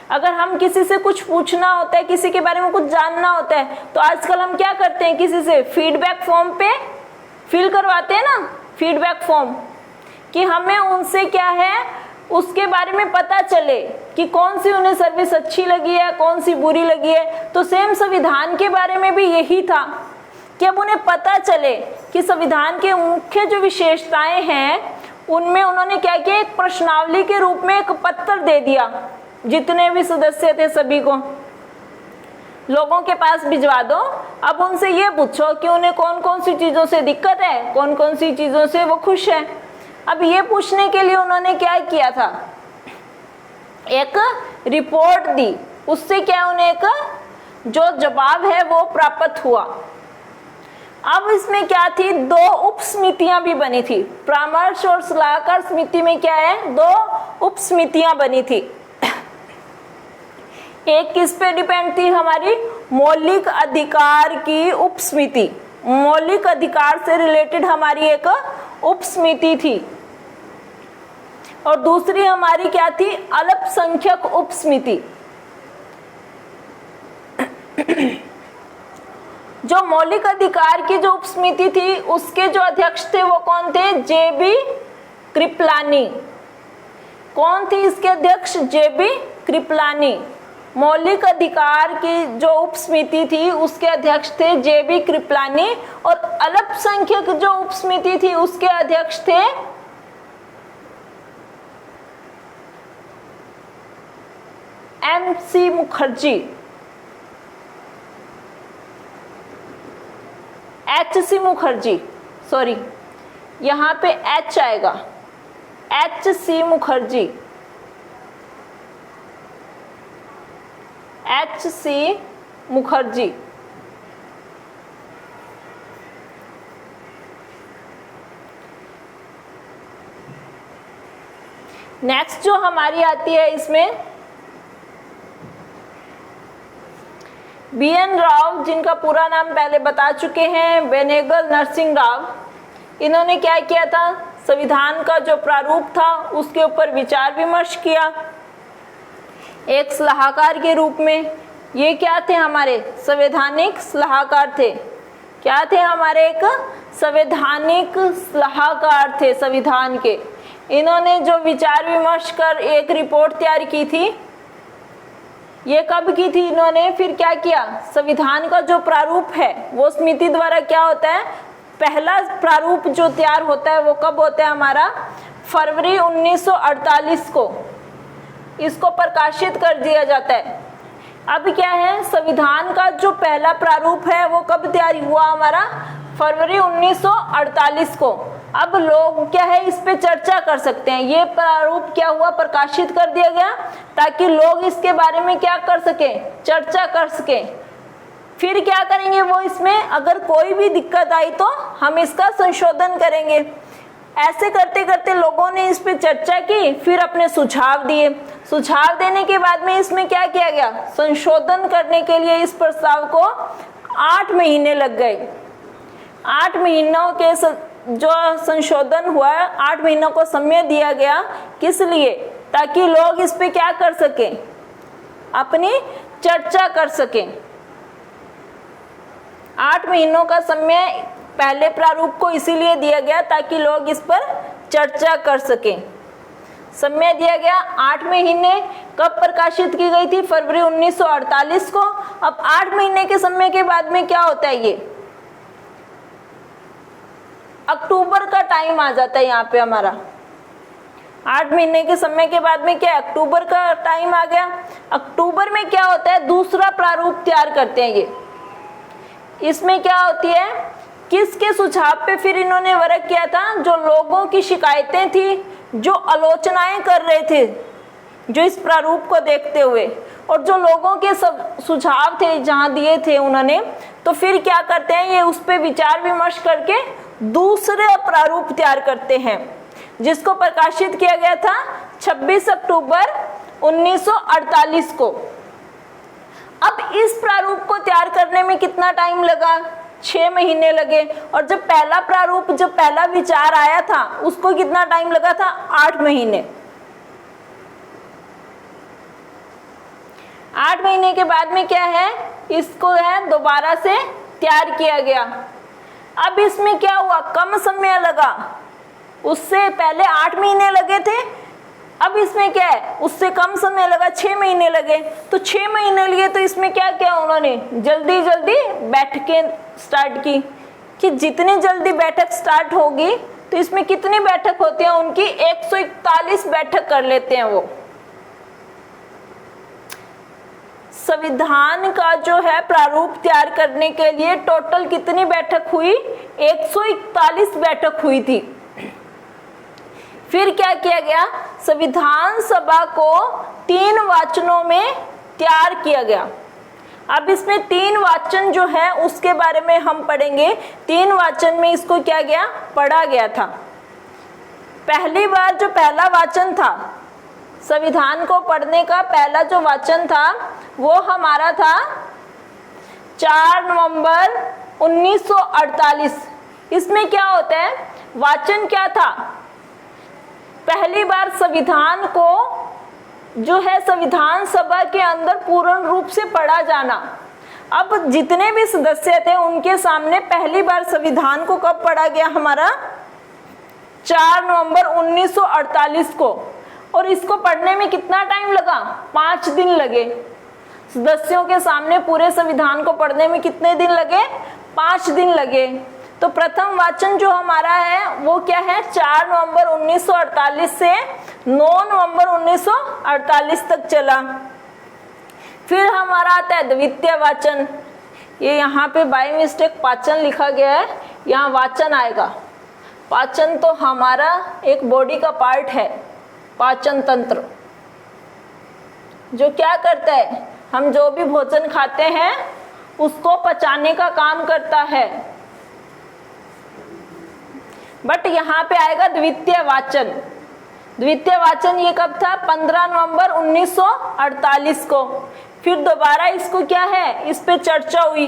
अगर हम किसी से कुछ पूछना होता है, किसी के बारे में कुछ जानना होता है, तो आजकल हम क्या करते हैं, किसी से फीडबैक फॉर्म पे फिल करवाते हैं ना, फीडबैक फॉर्म, कि हमें उनसे क्या है उसके बारे में पता चले कि कौन सी उन्हें सर्विस अच्छी लगी है, कौन सी बुरी लगी है। तो सेम संविधान के बारे में भी यही था कि अब उन्हें पता चले कि संविधान के मुख्य जो विशेषताएं हैं उनमें उन्होंने क्या किया, एक प्रश्नावली के रूप में एक पत्र दे दिया, जितने भी सदस्य थे सभी को लोगों के पास भिजवा दो। अब उनसे ये पूछो कि उन्हें कौन कौन सी चीजों से दिक्कत है, कौन कौन सी चीजों से वो खुश है। अब ये पूछने के लिए उन्होंने क्या किया था, एक रिपोर्ट दी, उससे क्या उन्हें एक जो जवाब है वो प्राप्त हुआ। अब इसमें क्या थी, 2 उप समितियां भी बनी थी, परामर्श और सलाहकार समिति में क्या है, 2 उप समितियां बनी थी। एक किस पे डिपेंड थी, हमारी मौलिक अधिकार की उप समिति, मौलिक अधिकार से रिलेटेड हमारी एक उप समिति थी, और दूसरी हमारी क्या थी, अल्पसंख्यक उप समिति। जो मौलिक अधिकार की जो उप समिति थी उसके जो अध्यक्ष थे वो कौन थे, जेबी कृपलानी। कौन थी इसके अध्यक्ष, जेबी कृपलानी। मौलिक अधिकार की जो उप समिति थी उसके अध्यक्ष थे जेबी कृपलानी, और अल्पसंख्यक जो उप समिति थी उसके अध्यक्ष थे MC Mukherjee, HC Mukherjee, sorry यहाँ पे H आएगा, HC Mukherjee, HC Mukherjee. Next जो हमारी आती है इसमें BN राव, जिनका पूरा नाम पहले बता चुके हैं, बेनेगल नरसिंह राव। इन्होंने क्या किया था, संविधान का जो प्रारूप था उसके ऊपर विचार विमर्श किया एक सलाहकार के रूप में। ये क्या थे, हमारे संवैधानिक सलाहकार थे। क्या थे, हमारे एक संवैधानिक सलाहकार थे संविधान के। इन्होंने जो विचार विमर्श कर एक रिपोर्ट तैयार की थी, ये कब की थी इन्होंने, फिर क्या किया, संविधान का जो प्रारूप है वो समिति द्वारा क्या होता है, पहला प्रारूप जो तैयार होता है वो कब होता है हमारा, फरवरी 1948 को इसको प्रकाशित कर दिया जाता है। अब क्या है, संविधान का जो पहला प्रारूप है वो कब तैयार हुआ हमारा, फरवरी 1948 को। अब लोग क्या है इस पे चर्चा कर सकते हैं। ये प्रारूप क्या हुआ, प्रकाशित कर दिया गया ताकि लोग इसके बारे में क्या कर सकें, चर्चा कर सकें। फिर क्या करेंगे वो, इसमें अगर कोई भी दिक्कत आई तो हम इसका संशोधन करेंगे। ऐसे करते करते लोगों ने इस पे चर्चा की, फिर अपने सुझाव दिए। सुझाव देने के बाद में इसमें क्या किया गया, संशोधन करने के लिए इस प्रस्ताव को 8 महीने लग गए। 8 महीनों के जो संशोधन हुआ, 8 महीनों को समय दिया गया, किस लिए, ताकि लोग इस पे क्या कर सकें, अपनी चर्चा कर सकें। 8 महीनों का समय पहले प्रारूप को इसीलिए दिया गया ताकि लोग इस पर चर्चा कर सकें। समय दिया गया 8 महीने। कब प्रकाशित की गई थी, फरवरी 1948 को। अब 8 महीने के समय के बाद में क्या होता है, ये अक्टूबर का टाइम आ जाता है यहाँ पे हमारा। 8 महीने के समय के बाद में क्या, अक्टूबर का टाइम आ गया। अक्टूबर में क्या होता है, दूसरा प्रारूप तैयार करते हैं ये। इसमें क्या होती है, किसके सुझाव पे फिर इन्होंने वर्क किया था, जो लोगों की शिकायतें थी, जो आलोचनाएं कर रहे थे जो इस प्रारूप को देखते हुए, और जो लोगों के सब सुझाव थे जहां दिए थे उन्होंने, तो फिर क्या करते हैं ये उस पे विचार विमर्श करके दूसरे प्रारूप तैयार करते हैं, जिसको प्रकाशित किया गया था 26 अक्टूबर 1948 को। अब अब इस प्रारूप को तैयार करने में कितना टाइम लगा? 6 महीने लगे। और जब पहला प्रारूप, जब पहला विचार आया था, उसको कितना टाइम लगा था? 8 महीने। 8 महीने के बाद में क्या है, इसको है दोबारा से तैयार किया गया। अब इसमें क्या हुआ, कम समय लगा, उससे पहले 8 महीने लगे थे, अब इसमें क्या है, उससे कम समय लगा, 6 महीने लगे। तो 6 महीने लिए, तो इसमें क्या किया उन्होंने, जल्दी जल्दी बैठकें स्टार्ट की, कि जितनी जल्दी बैठक स्टार्ट होगी तो इसमें कितनी बैठक होती है उनकी, 141 बैठक कर लेते हैं वो। संविधान का जो है प्रारूप तैयार करने के लिए टोटल कितनी बैठक हुई, 141 बैठक हुई थी। फिर क्या किया गया, संविधान सभा को 3 वाचनों में तैयार किया गया। अब इसमें 3 वाचन जो है उसके बारे में हम पढ़ेंगे। 3 वाचन में इसको क्या गया, पढ़ा गया था। पहली बार जो पहला वाचन था, संविधान को पढ़ने का पहला जो वाचन था वो हमारा था 4 नवंबर 1948। इसमें क्या होता है, वाचन क्या था, पहली बार संविधान को जो है संविधान सभा के अंदर पूर्ण रूप से पढ़ा जाना। अब जितने भी सदस्य थे उनके सामने पहली बार संविधान को कब पढ़ा गया, हमारा 4 नवंबर 1948 को। और इसको पढ़ने में कितना टाइम लगा, 5 दिन लगे। सदस्यों के सामने पूरे संविधान को पढ़ने में कितने दिन लगे, 5 दिन लगे। तो प्रथम वाचन जो हमारा है वो क्या है, 4 नवंबर 1948 से 9 नवंबर 1948 तक चला। फिर हमारा आता है द्वितीय वाचन। ये यहाँ पे बाय मिस्टेक पाचन लिखा गया है, यहाँ वाचन आएगा। पाचन तो हमारा एक बॉडी का पार्ट है, पाचन तंत्र, जो क्या करता है, हम जो भी भोजन खाते हैं उसको पचाने का काम करता है। बट यहाँ पे आएगा द्वितीय वाचन। द्वितीय वाचन ये कब था, 15 नवंबर 1948 को। फिर दोबारा इसको क्या है, इस पे चर्चा हुई।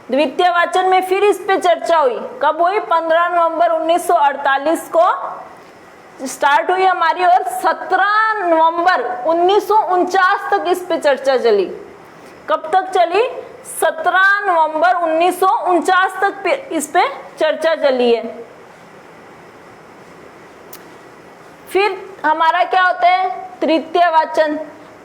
द्वितीय वाचन में फिर इस पे चर्चा हुई, कब हुई, 15 नवंबर 1948 को स्टार्ट हुई हमारी, और 17 नवंबर 1949 तक इस पे चर्चा चली। कब तक चली, 17 नवंबर 1949 तक इस पे चर्चा चली है। फिर हमारा क्या होता है, तृतीय वाचन।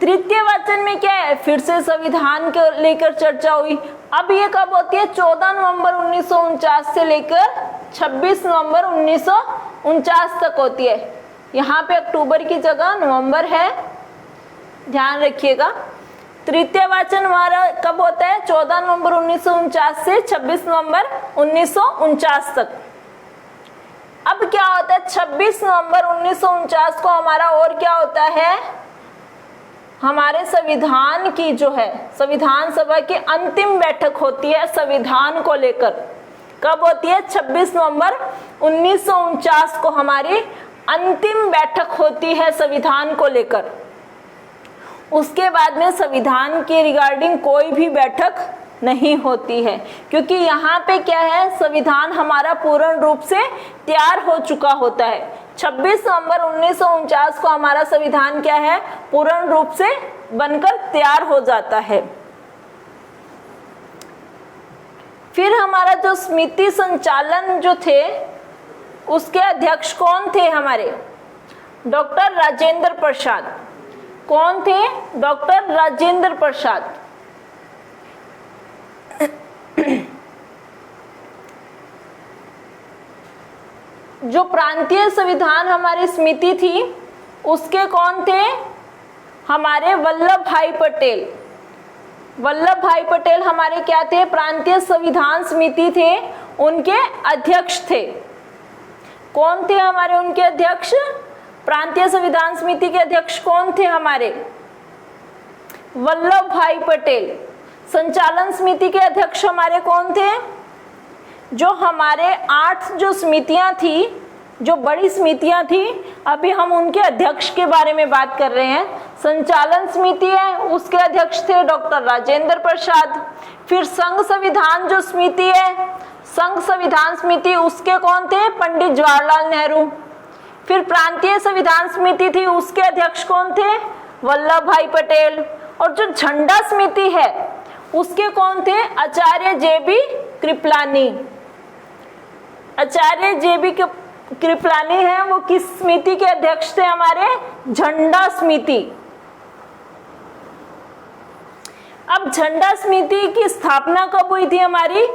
तृतीय वाचन में क्या है, फिर से संविधान को लेकर चर्चा हुई। अब ये कब होती है, 14 नवंबर 1949 से लेकर 26 नवंबर 1949 तक होती है। यहाँ पे अक्टूबर की जगह नवंबर है, ध्यान रखिएगा। तृतीय वाचन हमारा कब होता है, 14 नवंबर 1949 से 26 नवंबर 1949 तक। अब क्या होता है, 26 नवंबर 1949 को हमारा और क्या होता है, हमारे संविधान की जो है संविधान सभा की अंतिम बैठक होती है संविधान को लेकर। कब होती है, 26 नवंबर 1949 को हमारी अंतिम बैठक होती है संविधान को लेकर। उसके बाद में संविधान के रिगार्डिंग कोई भी बैठक नहीं होती है, क्योंकि यहाँ पे क्या है, संविधान हमारा पूर्ण रूप से तैयार हो चुका होता है। 26 नवंबर 1949 को हमारा संविधान क्या है, पूर्ण रूप से बनकर तैयार हो जाता है। फिर हमारा जो समिति संचालन जो थे, उसके अध्यक्ष कौन थे हमारे, डॉक्टर राजेंद्र प्रसाद। कौन थे, डॉक्टर राजेंद्र प्रसाद। जो प्रांतीय संविधान हमारी समिति थी उसके कौन थे, हमारे वल्लभ भाई पटेल। वल्लभ भाई पटेल हमारे क्या थे, प्रांतीय संविधान समिति थे, उनके अध्यक्ष थे। कौन थे हमारे उनके अध्यक्ष, प्रांतीय संविधान समिति के अध्यक्ष कौन थे हमारे, वल्लभ भाई पटेल। संचालन समिति के अध्यक्ष हमारे कौन थे, जो हमारे 8 जो समितियां थी जो बड़ी समितियां थी, अभी हम उनके अध्यक्ष के बारे में बात कर रहे हैं। संचालन समिति है, उसके अध्यक्ष थे डॉक्टर राजेंद्र प्रसाद। फिर संघ संविधान जो समिति है, संघ संविधान समिति, उसके कौन थे? पंडित जवाहरलाल नेहरू। फिर प्रांतीय संविधान समिति थी, उसके अध्यक्ष कौन थे? वल्लभ भाई पटेल। और जो झंडा समिति है उसके कौन थे? आचार्य JB कृपलानी। आचार्य JB कृपलानी है, वो किस समिति के अध्यक्ष थे? हमारे झंडा समिति। अब झंडा समिति की स्थापना कब हुई थी हमारी?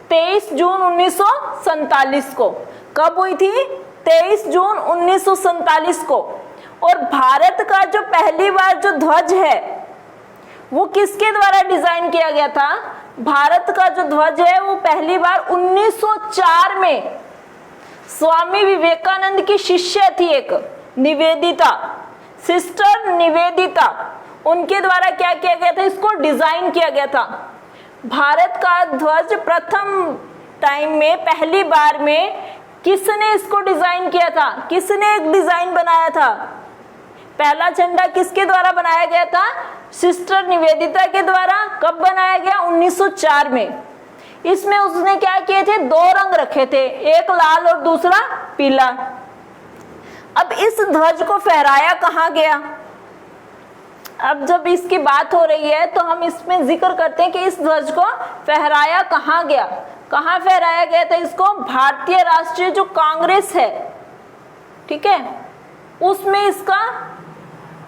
23 जून 1947 को। कब हुई थी? 23 जून 1947 को। और भारत का जो पहली बार जो ध्वज है वो किसके द्वारा डिजाइन किया गया था? भारत का जो ध्वज है वो पहली बार 1904 में स्वामी विवेकानंद की शिष्य थी एक, निवेदिता, सिस्टर निवेदिता, उनके द्वारा क्या किया गया था? इसको डिजाइन किया गया था। भारत का ध्वज प्रथम टाइम में, पहली बार में किसने इसको डिजाइन किया था? किसने एक डिजाइन बनाया था? पहला झंडा किसके द्वारा बनाया गया था? सिस्टर निवेदिता के द्वारा। कब बनाया गया? 1904 में। इसमें उसने क्या किए थे? 2 रंग रखे थे, एक लाल और दूसरा पीला। अब इस ध्वज को फहराया कहाँ गया? अब जब इसकी बात हो रही है तो हम इसमें जिक्र करते हैं कि इस ध्वज को फहराया कहाँ गया। कहाँ फहराया गया था इसको? भारतीय राष्ट्रीय जो कांग्रेस है, ठीक है, उसमें इसका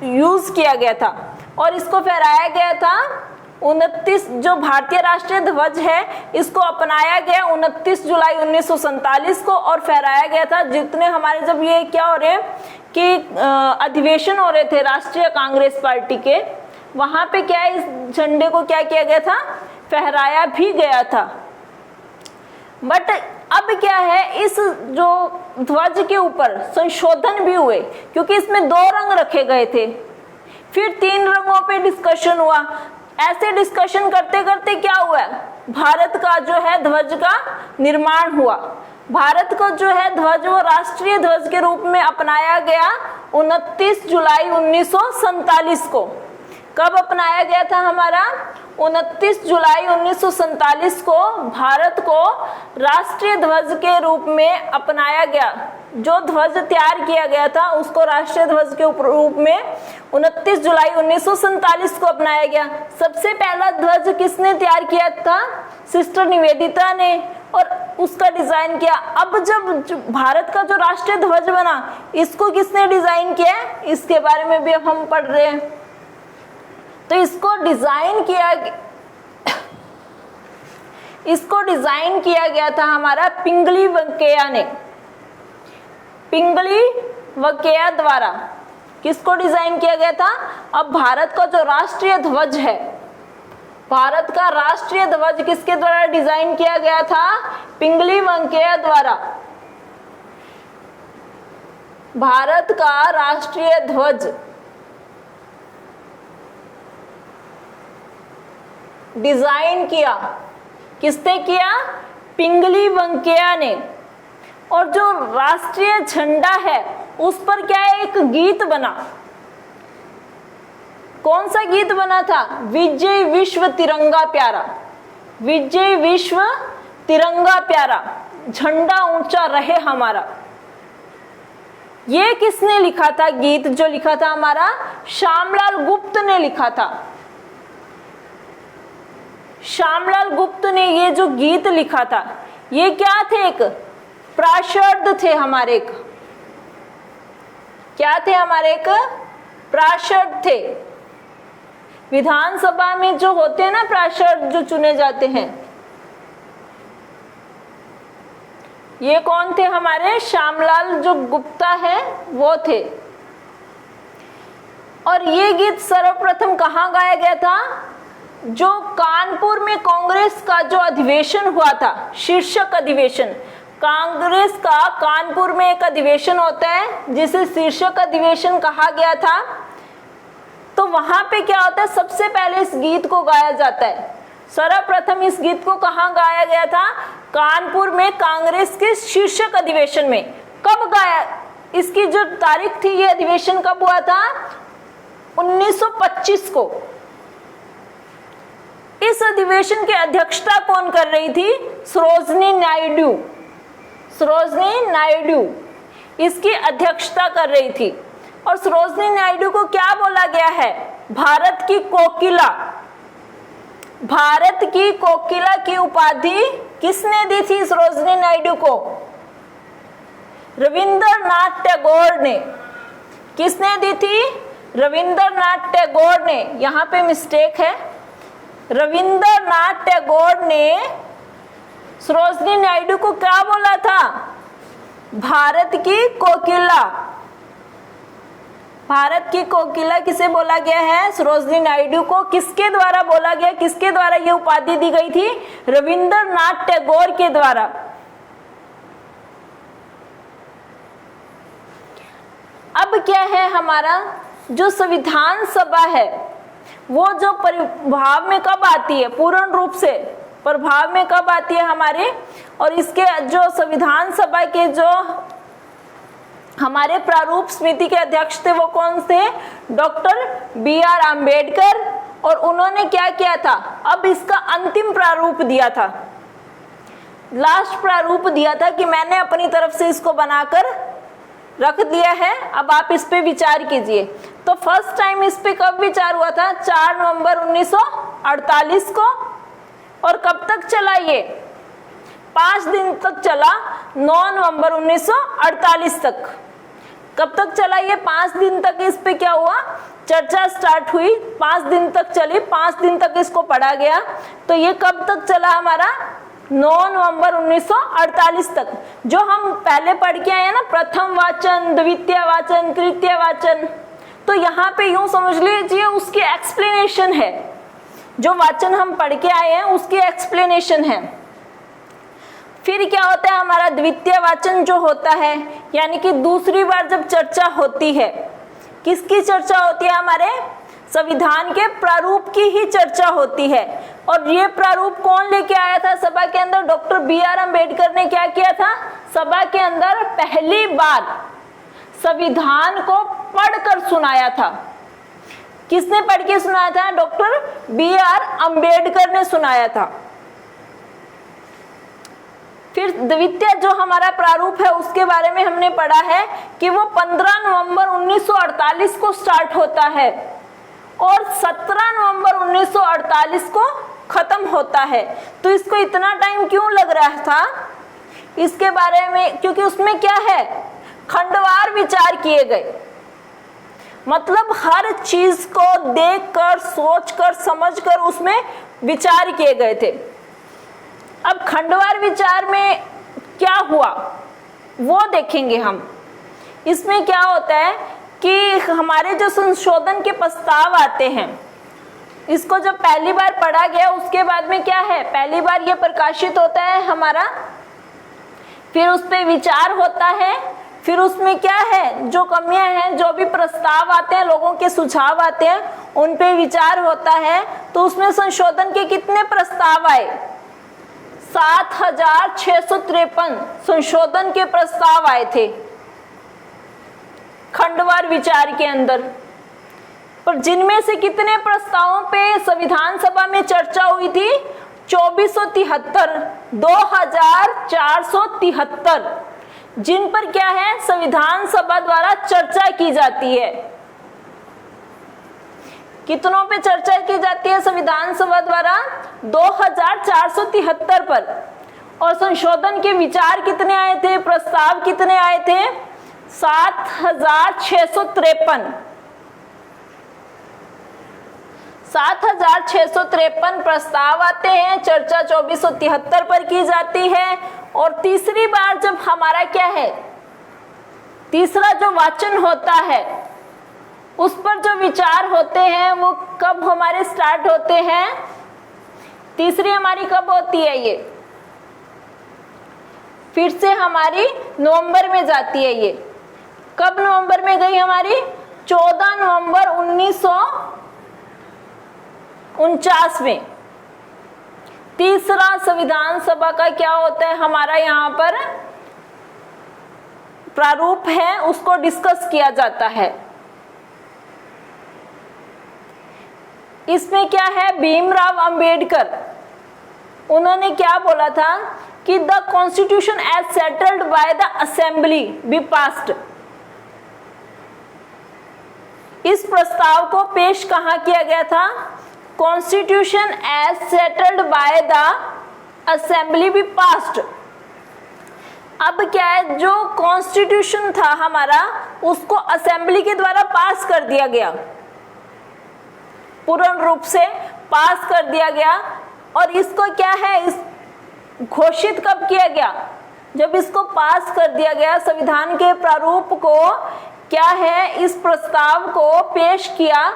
यूज किया गया था। और इसको फहराया गया था 29, जो भारतीय राष्ट्रीय ध्वज है इसको अपनाया गया 29 जुलाई 1947 को और फहराया गया था। जितने हमारे जब ये क्या हो रहे हैं कि अधिवेशन हो रहे थे राष्ट्रीय कांग्रेस पार्टी के, वहां पे क्या है, इस झंडे को क्या किया गया था? फहराया भी गया था। बट अब क्या है, इस जो ध्वज के ऊपर संशोधन भी हुए, क्योंकि इसमें 2 रंग रखे गए थे। फिर 3 रंगों पे डिस्कशन हुआ। ऐसे डिस्कशन करते करते क्या हुआ? भारत का जो है ध्वज का निर्माण हुआ। भारत को जो है ध्वज वो राष्ट्रीय ध्वज के रूप में अपनाया गया 29 जुलाई 1947 को। कब अपनाया गया था हमारा? 29 जुलाई 1947 को भारत को राष्ट्रीय ध्वज के रूप में अपनाया गया। जो ध्वज तैयार किया गया था उसको राष्ट्रीय ध्वज के रूप में 29 जुलाई 1947 को अपनाया गया। सबसे पहला ध्वज किसने तैयार किया था? सिस्टर निवेदिता ने, और उसका डिजाइन किया। अब जब भारत का जो राष्ट्रीय ध्वज बना, इसको किसने डिजाइन किया? इसके बारे में भी अब हम पढ़ रहे हैं। तो इसको डिजाइन किया गया था हमारा पिंगली वेंकैया ने, पिंगली वेंकैया द्वारा। किसको डिजाइन किया गया था? अब भारत का जो राष्ट्रीय ध्वज है, भारत का राष्ट्रीय ध्वज किसके द्वारा डिजाइन किया गया था? पिंगली वेंकैया द्वारा। भारत का राष्ट्रीय ध्वज डिजाइन किया किसने किया? पिंगली वेंकैया ने। और जो राष्ट्रीय झंडा है उस पर क्या है? एक गीत बना। कौन सा गीत बना था? विजय विश्व तिरंगा प्यारा, विजय विश्व तिरंगा प्यारा, झंडा ऊंचा रहे हमारा। ये किसने लिखा था? गीत जो लिखा था हमारा श्यामलाल गुप्त ने लिखा था। श्यामलाल गुप्त ने ये जो गीत लिखा था, ये क्या थे? एक प्राशर्द थे हमारे, एक क्या थे हमारे? एक प्राशर्द थे। विधानसभा में जो होते हैं ना प्राशर्द, जो चुने जाते हैं, ये कौन थे हमारे? श्यामलाल जो गुप्ता है वो थे। और ये गीत सर्वप्रथम कहाँ गाया गया था? जो कानपुर में कांग्रेस का जो अधिवेशन हुआ था, शीर्षक अधिवेशन, कांग्रेस का कानपुर में एक अधिवेशन होता है जिसे शीर्षक अधिवेशन कहा गया था। तो वहां पे क्या होता है? सबसे पहले इस गीत को गाया जाता है। सर्वप्रथम इस गीत को कहाँ गाया गया था? कानपुर में कांग्रेस के शीर्षक अधिवेशन में। कब गया, इसकी जो तारीख थी, ये अधिवेशन कब हुआ था? 1925 को। इस अधिवेशन की अध्यक्षता कौन कर रही थी? सरोजिनी नायडू। सरोजिनी नायडू इसकी अध्यक्षता कर रही थी। और सरोजिनी नायडू को क्या बोला गया है? भारत की कोकिला। भारत की कोकिला की उपाधि किसने दी थी सरोजिनी नायडू को? रविंद्रनाथ टैगोर ने। किसने दी थी? रविंद्रनाथ टैगोर ने। यहां पे मिस्टेक है, रविंद्रनाथ टैगोर ने सरोजिनी नायडू को क्या बोला था? भारत की कोकिला। भारत की कोकिला किसे बोला गया है? सरोजिनी नायडू को। किसके द्वारा बोला गया? किसके द्वारा यह उपाधि दी गई थी? रविंद्रनाथ टैगोर के द्वारा। अब क्या है, हमारा जो संविधान सभा है वो जो प्रभाव में कब आती है? पूर्ण रूप से प्रभाव में कब आती है हमारे? और इसके जो संविधान सभा के जो हमारे प्रारूप समिति के अध्यक्ष थे वो कौन थे? Doctor B R. आम्बेडकर। और उन्होंने क्या किया था? अब इसका अंतिम प्रारूप दिया था, लास्ट प्रारूप दिया था कि मैंने अपनी तरफ से इसको बनाकर रख दिया है, अब आप इस पे विचार कीजिए। तो फर्स्ट टाइम इस पे कब विचार हुआ था? 4 नवंबर 1948 को। और कब तक चला ये? 5 दिन तक चला, 9 नवंबर 1948 तक। कब तक चला ये? 5 दिन तक इस पे क्या हुआ? चर्चा स्टार्ट हुई, 5 दिन तक चली, 5 दिन तक इसको पढ़ा गया। तो ये कब तक चला हमारा? 9 नवंबर 1948 तक। जो हम पहले पढ़ के आए हैं ना, प्रथम वाचन, द्वितीय वाचन, तृतीय वाचन, तो यहाँ पे यूं समझ लीजिए उसकी एक्सप्लेनेशन है। जो वाचन हम पढ़ के आए हैं उसकी एक्सप्लेनेशन है। फिर क्या होता है हमारा? द्वितीय वाचन जो होता है, यानी कि दूसरी बार जब चर्चा होती है, किसकी चर्चा होती है? हमारे संविधान के प्रारूप की ही चर्चा होती है। और ये प्रारूप कौन लेके आया था सभा के अंदर? Doctor B R. आम्बेडकर ने क्या किया था? सभा के अंदर पहली बार संविधान को पढ़कर सुनाया था। किसने पढ़ के सुनाया था? Doctor B R. आम्बेडकर ने सुनाया था। फिर द्वितीय जो हमारा प्रारूप है उसके बारे में हमने पढ़ा है कि वो 15 नवंबर 1948 को स्टार्ट होता है और 17 नवंबर 1948 को खत्म होता है। तो इसको इतना टाइम क्यों लग रहा था? इसके बारे में क्योंकि उसमें क्या है? खंडवार विचार किए गए। मतलब हर चीज को देखकर, सोचकर, समझकर उसमें विचार किए गए थे। अब खंडवार विचार में क्या हुआ वो देखेंगे हम। इसमें क्या होता है कि हमारे जो संशोधन के प्रस्ताव आते हैं, इसको जब पहली बार पढ़ा गया उसके बाद में क्या है? पहली बार ये प्रकाशित होता है हमारा, फिर उस पर विचार होता है, फिर उसमें क्या है? जो कमियां हैं, जो भी प्रस्ताव आते हैं, लोगों के सुझाव आते हैं, उन पे विचार होता है। तो उसमें संशोधन के कितने प्रस्ताव आए? 7653 संशोधन के प्रस्ताव आए थे खंडवार विचार के अंदर। पर जिनमें से कितने प्रस्तावों पे संविधान सभा में चर्चा हुई थी? 2473, 2473, जिन पर क्या है? संविधान सभा द्वारा चर्चा की जाती है। कितनों पे चर्चा की जाती है संविधान सभा द्वारा? 2473 पर। और संशोधन के विचार कितने आए थे? प्रस्ताव कितने आए थे? 7653। 7653 प्रस्ताव आते हैं, चर्चा 2473 पर की जाती है। और तीसरी बार जब हमारा क्या है? तीसरा जो वाचन होता है उस पर जो विचार होते हैं वो कब हमारे स्टार्ट होते हैं? तीसरी हमारी कब होती है? ये फिर से हमारी नवंबर में जाती है। ये कब नवंबर में गई हमारी? 14 नवंबर 1949 में। तीसरा संविधान सभा का क्या होता है हमारा यहाँ पर? प्रारूप है उसको डिस्कस किया जाता है। इसमें क्या है, भीमराव अंबेडकर उन्होंने क्या बोला था कि the constitution as settled by the assembly be passed. इस प्रस्ताव को पेश कहाँ किया गया था, constitution as settled by the assembly be passed. अब क्या है, जो कॉन्स्टिट्यूशन था हमारा उसको असेंबली के द्वारा पास कर दिया गया, पूर्ण रूप से पास कर दिया गया। और इसको क्या है, इस घोषित कब किया गया, जब इसको पास कर दिया गया, संविधान के प्रारूप को क्या है, इस प्रस्ताव को पेश किया,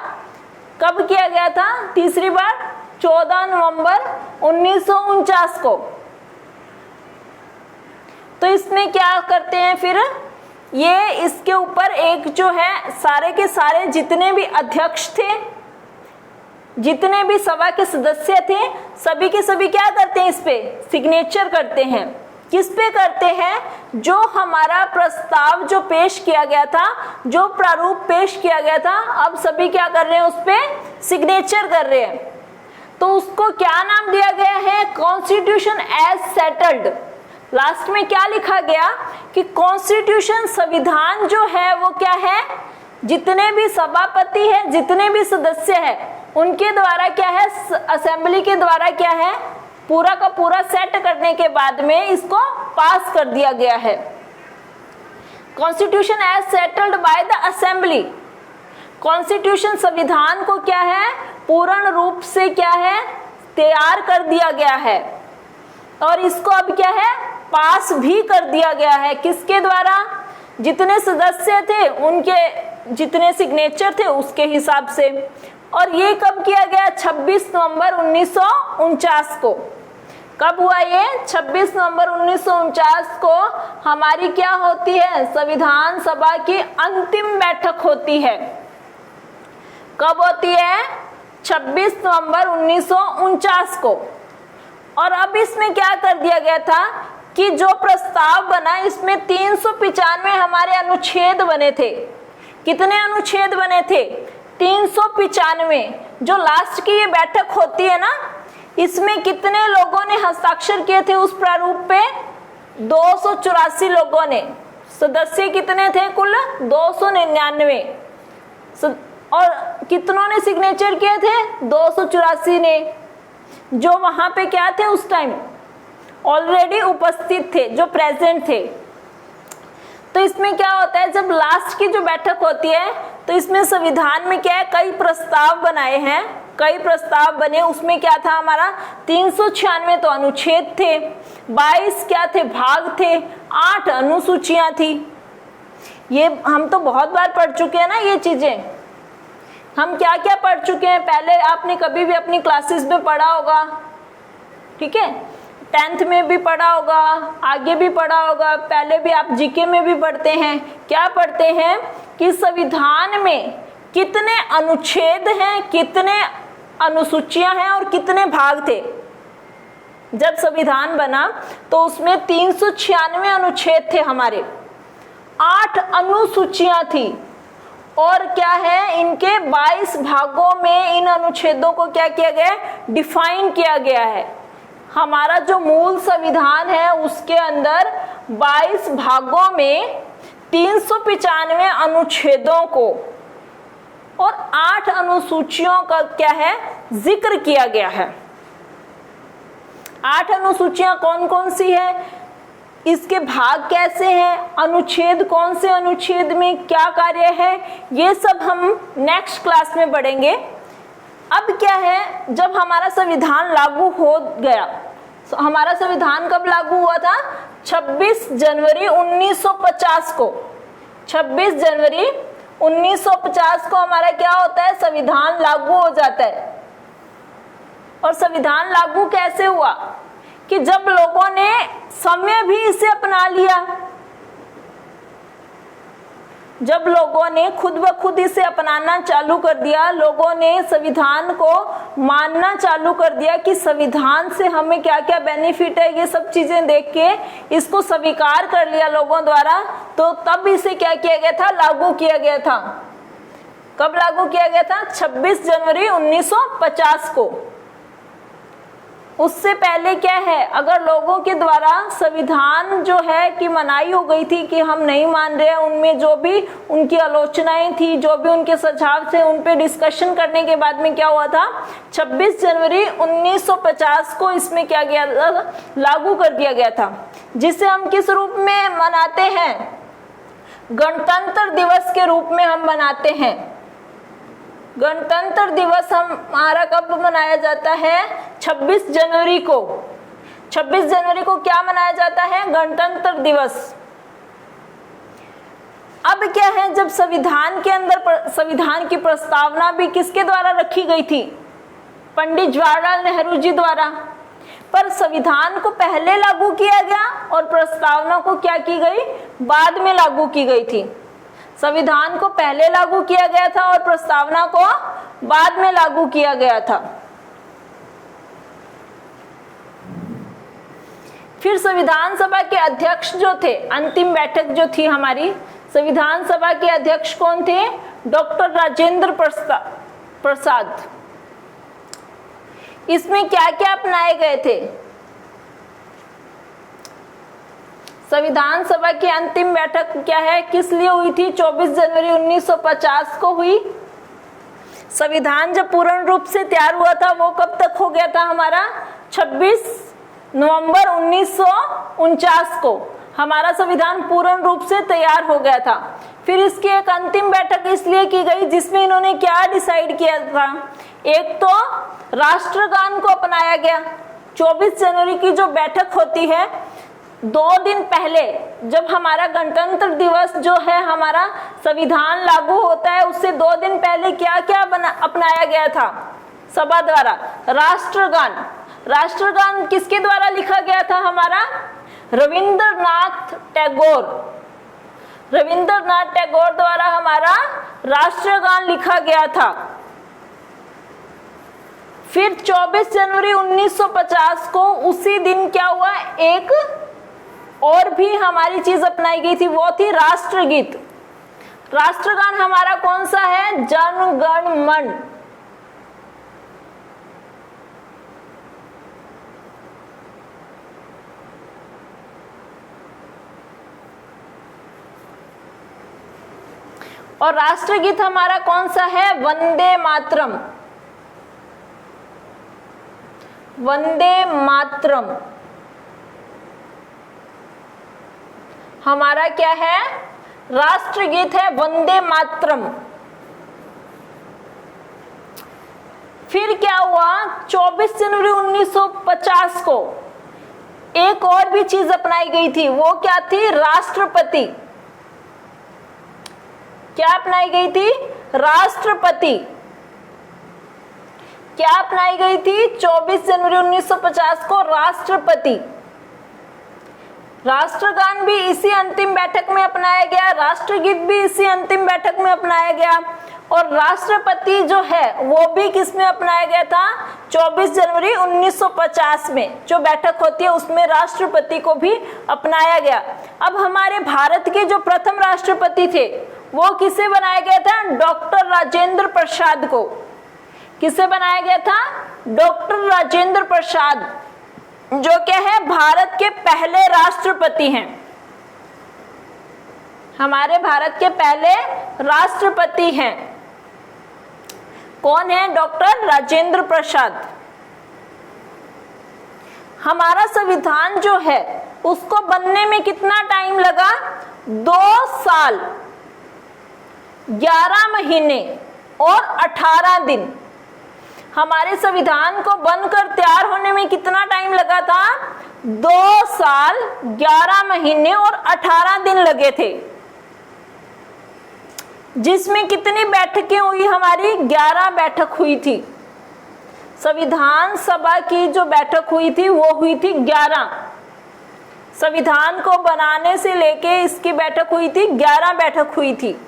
कब किया गया था, तीसरी बार 14 नवंबर 1949 को। तो इसमें क्या करते हैं फिर, ये इसके ऊपर एक जो है सारे के सारे जितने भी अध्यक्ष थे, जितने भी सभा के सदस्य थे, सभी के सभी क्या करते हैं, इस पे सिग्नेचर करते हैं। किस पे करते हैं, जो हमारा प्रस्ताव जो पेश किया गया था, जो प्रारूप पेश किया गया था, अब सभी क्या कर रहे हैं, उस पे सिग्नेचर कर रहे हैं। तो उसको क्या नाम दिया गया है, कॉन्स्टिट्यूशन एज सेटल्ड। लास्ट में क्या लिखा गया कि कॉन्स्टिट्यूशन, संविधान जो है वो क्या है, जितने भी सभापति है, जितने भी सदस्य है, उनके द्वारा क्या है, असेंबली के द्वारा क्या है, पूरा का पूरा सेट करने के बाद में इसको पास कर दिया गया है। Constitution as settled by the assembly. Constitution, संविधान को क्या है, पूर्ण रूप से क्या है, तैयार कर दिया गया है। और इसको अब क्या है, पास भी कर दिया गया है। किसके द्वारा, जितने सदस्य थे उनके जितने सिग्नेचर थे उसके हिसाब से। और ये कब किया गया, 26 नवंबर 1949 को। कब हुआ ये, 26 नवंबर 1949 को हमारी क्या होती है, संविधान सभा की अंतिम बैठक होती है। कब होती है, 26 नवंबर 1949 को। और अब इसमें क्या कर दिया गया था कि जो प्रस्ताव बना, इसमें 395 हमारे अनुच्छेद बने थे। कितने अनुच्छेद बने थे, 395। जो लास्ट की ये बैठक होती है ना, इसमें कितने लोगों ने हस्ताक्षर किए थे उस प्रारूप पे, 284 लोगों ने। सदस्य कितने थे कुल, 299। और कितनों ने सिग्नेचर किए थे, 284 ने, जो वहां पे क्या थे उस टाइम ऑलरेडी उपस्थित थे, जो प्रेजेंट थे। तो इसमें क्या होता है, जब लास्ट की जो बैठक होती है तो इसमें संविधान में क्या है, कई प्रस्ताव बनाए हैं, कई प्रस्ताव बने। उसमें क्या था हमारा, 396 तो अनुच्छेद थे, 22 क्या थे, भाग थे, 8 अनुसूचियां थी। ये हम तो बहुत बार पढ़ चुके हैं ना, ये चीजें हम क्या क्या पढ़ चुके हैं, पहले आपने कभी भी अपनी क्लासेस में पढ़ा होगा, ठीक है, 10th में भी पढ़ा होगा, आगे भी पढ़ा होगा, पहले भी आप जीके में भी पढ़ते हैं। क्या पढ़ते हैं कि संविधान में कितने अनुच्छेद हैं, कितने अनुसूचियां हैं और कितने भाग थे। जब संविधान बना तो उसमें 396 अनुच्छेद थे हमारे, 8 अनुसूचियां थी, और क्या है, इनके 22 भागों में इन अनुच्छेदों को क्या किया गया है, डिफाइन किया गया है। हमारा जो मूल संविधान है उसके अंदर 22 भागों में 395 अनुच्छेदों को और 8 अनुसूचियों का क्या है, जिक्र किया गया है। 8 अनुसूचियां कौन कौन सी है, इसके भाग कैसे हैं, अनुच्छेद कौन से अनुच्छेद में क्या कार्य है, ये सब हम नेक्स्ट क्लास में पढ़ेंगे। अब क्या है, जब हमारा संविधान लागू हो गया, तो हमारा संविधान कब लागू हुआ था, 26 जनवरी 1950 को। 26 जनवरी 1950 को हमारा क्या होता है, संविधान लागू हो जाता है। और संविधान लागू कैसे हुआ कि जब लोगों ने समय भी इसे अपना लिया, जब लोगों ने खुद ब खुद इसे अपनाना चालू कर दिया, लोगों ने संविधान को मानना चालू कर दिया कि संविधान से हमें क्या क्या बेनिफिट है, ये सब चीजें देख के इसको स्वीकार कर लिया लोगों द्वारा, तो तब इसे क्या किया गया था, लागू किया गया था। कब लागू किया गया था? 26 जनवरी 1950 को। उससे पहले क्या है, अगर लोगों के द्वारा संविधान जो है कि मनाही हो गई थी कि हम नहीं मान रहे हैं, उनमें जो भी उनकी आलोचनाएं थी, जो भी उनके सुझाव थे, उन पे डिस्कशन करने के बाद में क्या हुआ था, 26 जनवरी 1950 को इसमें क्या गया था, लागू कर दिया गया था, जिसे हम किस रूप में मनाते हैं? गणतंत्र दिवस के रूप में हम मनाते हैं। गणतंत्र दिवस हमारा कब मनाया जाता है? 26 जनवरी को। 26 जनवरी को क्या मनाया जाता है? गणतंत्र दिवस। अब क्या है, जब संविधान के अंदर संविधान की प्रस्तावना भी किसके द्वारा रखी गई थी? पंडित जवाहरलाल नेहरू जी द्वारा। पर संविधान को पहले लागू किया गया और प्रस्तावना को क्या की गई? बाद में लागू की गई थी। संविधान को पहले लागू किया गया था और प्रस्तावना को बाद में लागू किया गया था। फिर संविधान सभा के अध्यक्ष जो थे, अंतिम बैठक जो थी हमारी, संविधान सभा के अध्यक्ष कौन थे? डॉक्टर राजेंद्र प्रसाद। इसमें क्या क्या अपनाए गए थे? संविधान सभा की अंतिम बैठक क्या है, किस लिए हुई थी? 24 जनवरी 1950 को हुई। संविधान जब पूर्ण रूप से तैयार हुआ था वो कब तक हो गया था हमारा? 26 नवंबर 1949 को हमारा संविधान पूर्ण रूप से तैयार हो गया था। फिर इसकी एक अंतिम बैठक इसलिए की गई जिसमें इन्होंने क्या डिसाइड किया था? एक तो राष्ट्रगान को अपनाया गया। 24 जनवरी की जो बैठक होती है, 2 दिन पहले जब हमारा गणतंत्र दिवस जो है, हमारा संविधान लागू होता है, उससे 2 दिन पहले क्या क्या अपनाया गया था सभा द्वारा? राष्ट्रगान। राष्ट्रगान किसके द्वारा लिखा गया था हमारा? रविंद्रनाथ टैगोर। रविंद्रनाथ टैगोर द्वारा हमारा राष्ट्रगान लिखा गया था। फिर 24 जनवरी 1950 को उसी दिन क्या हुआ, एक और भी हमारी चीज अपनाई गई थी, वो थी राष्ट्रगीत। राष्ट्रगान हमारा कौन सा है? जन गण मन। और राष्ट्रगीत हमारा कौन सा है? वंदे मातरम। वंदे मातरम हमारा क्या है? राष्ट्रगीत है वंदे मातरम। फिर क्या हुआ? 24 जनवरी 1950 को एक और भी चीज अपनाई गई थी, वो क्या थी? राष्ट्रपति। क्या अपनाई गई थी? राष्ट्रपति। क्या अपनाई गई थी 24 जनवरी 1950 को? राष्ट्रपति। राष्ट्रगान भी इसी अंतिम बैठक में अपनाया गया, राष्ट्रगीत भी इसी अंतिम बैठक में अपनाया गया, और राष्ट्रपति जो है वो भी किसमें अपनाया गया था? 24 जनवरी 1950 में जो बैठक होती है उसमें राष्ट्रपति को भी अपनाया गया। अब हमारे भारत के जो प्रथम राष्ट्रपति थे वो किसे बनाया गया था? डॉक्टर राजेंद्र प्रसाद को। किसे बनाया गया था? डॉक्टर राजेंद्र प्रसाद, जो क्या है? भारत के पहले राष्ट्रपति हैं। हमारे भारत के पहले राष्ट्रपति हैं। कौन है? डॉक्टर राजेंद्र प्रसाद। हमारा संविधान जो है उसको बनने में कितना टाइम लगा? 2 साल 11 महीने और 18 दिन। हमारे संविधान को बनकर तैयार होने में कितना टाइम लगा था? 2 साल 11 महीने और 18 दिन लगे थे, जिसमें कितनी बैठकें हुई? हमारी 11 बैठक हुई थी। संविधान सभा की जो बैठक हुई थी वो हुई थी 11। संविधान को बनाने से लेके इसकी बैठक हुई थी 11 बैठक हुई थी।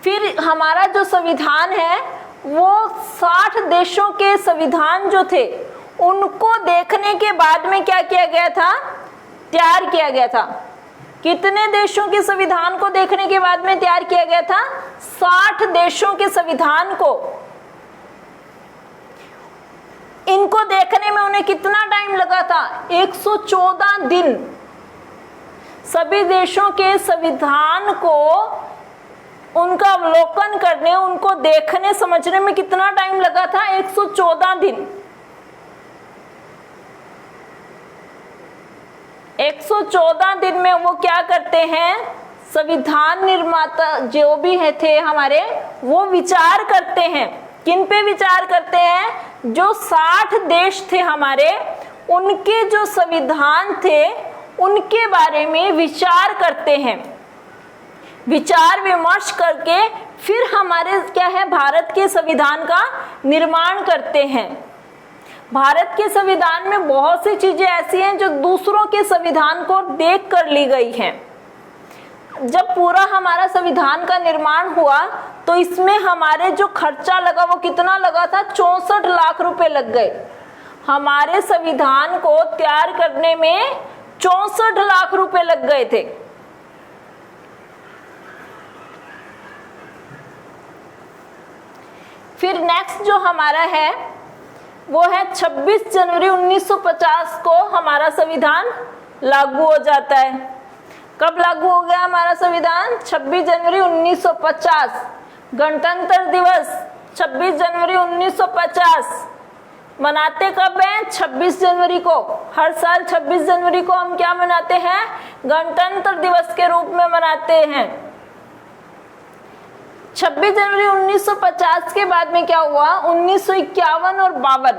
फिर हमारा जो संविधान है वो 60 देशों के संविधान जो थे उनको देखने के बाद में क्या किया गया था, तैयार किया गया था। कितने देशों के संविधान को देखने के बाद में तैयार किया गया था? 60 देशों के संविधान को। इनको देखने में उन्हें कितना टाइम लगा था? 114 दिन। सभी देशों के संविधान को उनका अवलोकन करने, उनको देखने समझने में कितना टाइम लगा था? 114 दिन। 114 दिन में वो क्या करते हैं, संविधान निर्माता जो भी है थे हमारे, वो विचार करते हैं। किन पे विचार करते हैं? जो 60 देश थे हमारे, उनके जो संविधान थे उनके बारे में विचार करते हैं। विचार विमर्श करके फिर हमारे क्या है, भारत के संविधान का निर्माण करते हैं। भारत के संविधान में बहुत सी चीजें ऐसी हैं जो दूसरों के संविधान को देख कर ली गई हैं। जब पूरा हमारा संविधान का निर्माण हुआ तो इसमें हमारे जो खर्चा लगा वो कितना लगा था? 64 लाख रुपए लग गए। हमारे संविधान को तैयार करने में 64 लाख रुपए लग गए थे। फिर नेक्स्ट जो हमारा है वो है 26 जनवरी 1950 को हमारा संविधान लागू हो जाता है। कब लागू हो गया हमारा संविधान? 26 जनवरी 1950। गणतंत्र दिवस 26 जनवरी 1950 मनाते कब हैं? 26 जनवरी को। हर साल 26 जनवरी को हम क्या मनाते हैं? गणतंत्र दिवस के रूप में मनाते हैं। 26 जनवरी 1950 के बाद में क्या हुआ? 1951 और 52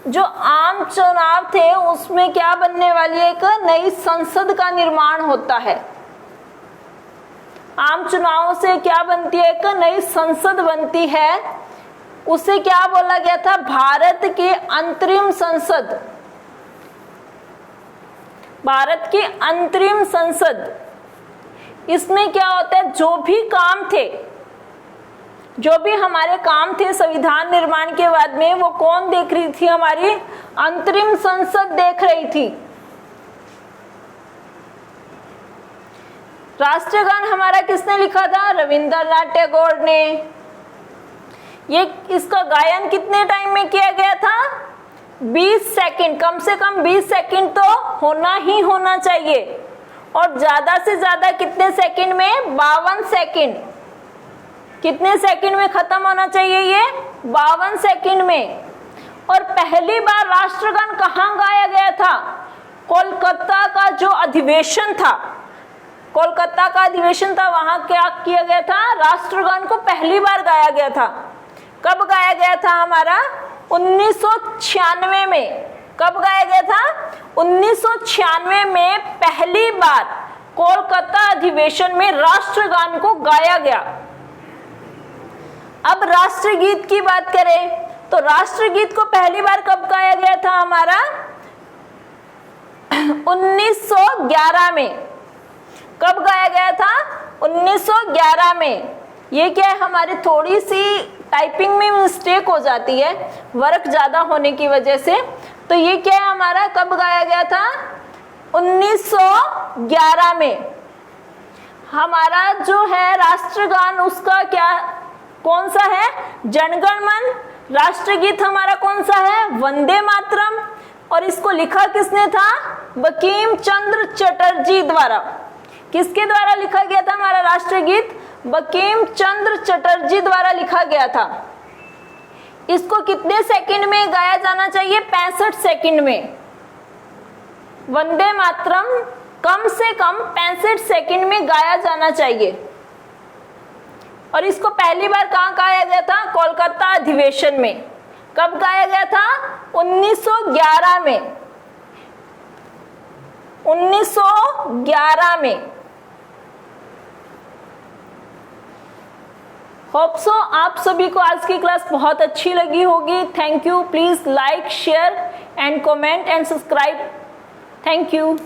जो आम चुनाव थे उसमें क्या बनने वाली है? एक नई संसद का निर्माण होता है। आम चुनावों से क्या बनती है? एक नई संसद बनती है। उसे क्या बोला गया था? भारत की अंतरिम संसद। भारत की अंतरिम संसद। इसमें क्या होता है? जो भी काम थे, जो भी हमारे काम थे संविधान निर्माण के बाद में, वो कौन देख रही थी? हमारी अंतरिम संसद देख रही थी। राष्ट्रगान हमारा किसने लिखा था? रविंद्रनाथ टैगोर ने। ये इसका गायन कितने टाइम में किया गया था? 20 सेकंड। कम से कम 20 सेकंड तो होना ही होना चाहिए। और ज्यादा से ज्यादा कितने सेकंड में? 52 सेकंड। कितने सेकंड में खत्म होना चाहिए ये? 52 सेकंड में। और पहली बार राष्ट्रगान कहाँ गाया गया था? कोलकाता का जो अधिवेशन था, कोलकाता का अधिवेशन था, वहां क्या किया गया था? राष्ट्रगान को पहली बार गाया गया था। कब गाया गया था हमारा? 1996 में। कब गाया गया था? 1996 में पहली बार कोलकाता अधिवेशन में राष्ट्रगान को गाया गया। अब राष्ट्रगीत की बात करें तो राष्ट्रगीत को पहली बार कब गाया गया था हमारा? 1911 में। कब गाया गया था? 1911 में। ये क्या है, हमारी थोड़ी सी टाइपिंग में मिस्टेक हो जाती है वर्क ज्यादा होने की वजह से। तो ये क्या है हमारा, कब गाया गया था? 1911 में। हमारा जो है राष्ट्रगान उसका क्या, कौन सा है? जनगण मन। राष्ट्रगीत हमारा कौन सा है? वंदे मातरम। और इसको लिखा किसने था? बंकिम चंद्र चटर्जी द्वारा। किसके द्वारा लिखा गया था हमारा राष्ट्रगीत? बंकिम चंद्र चटर्जी द्वारा लिखा गया था। इसको कितने सेकंड में गाया जाना चाहिए? 65 सेकंड में। वंदे मातरम कम से कम 65 सेकंड में गाया जाना चाहिए। और इसको पहली बार कहाँ गाया गया था? कोलकाता अधिवेशन में। कब गाया गया था? 1911 में। 1911 में। होप सो आप सभी को आज की क्लास बहुत अच्छी लगी होगी। Thank you. Please like, share and comment and subscribe. Thank you.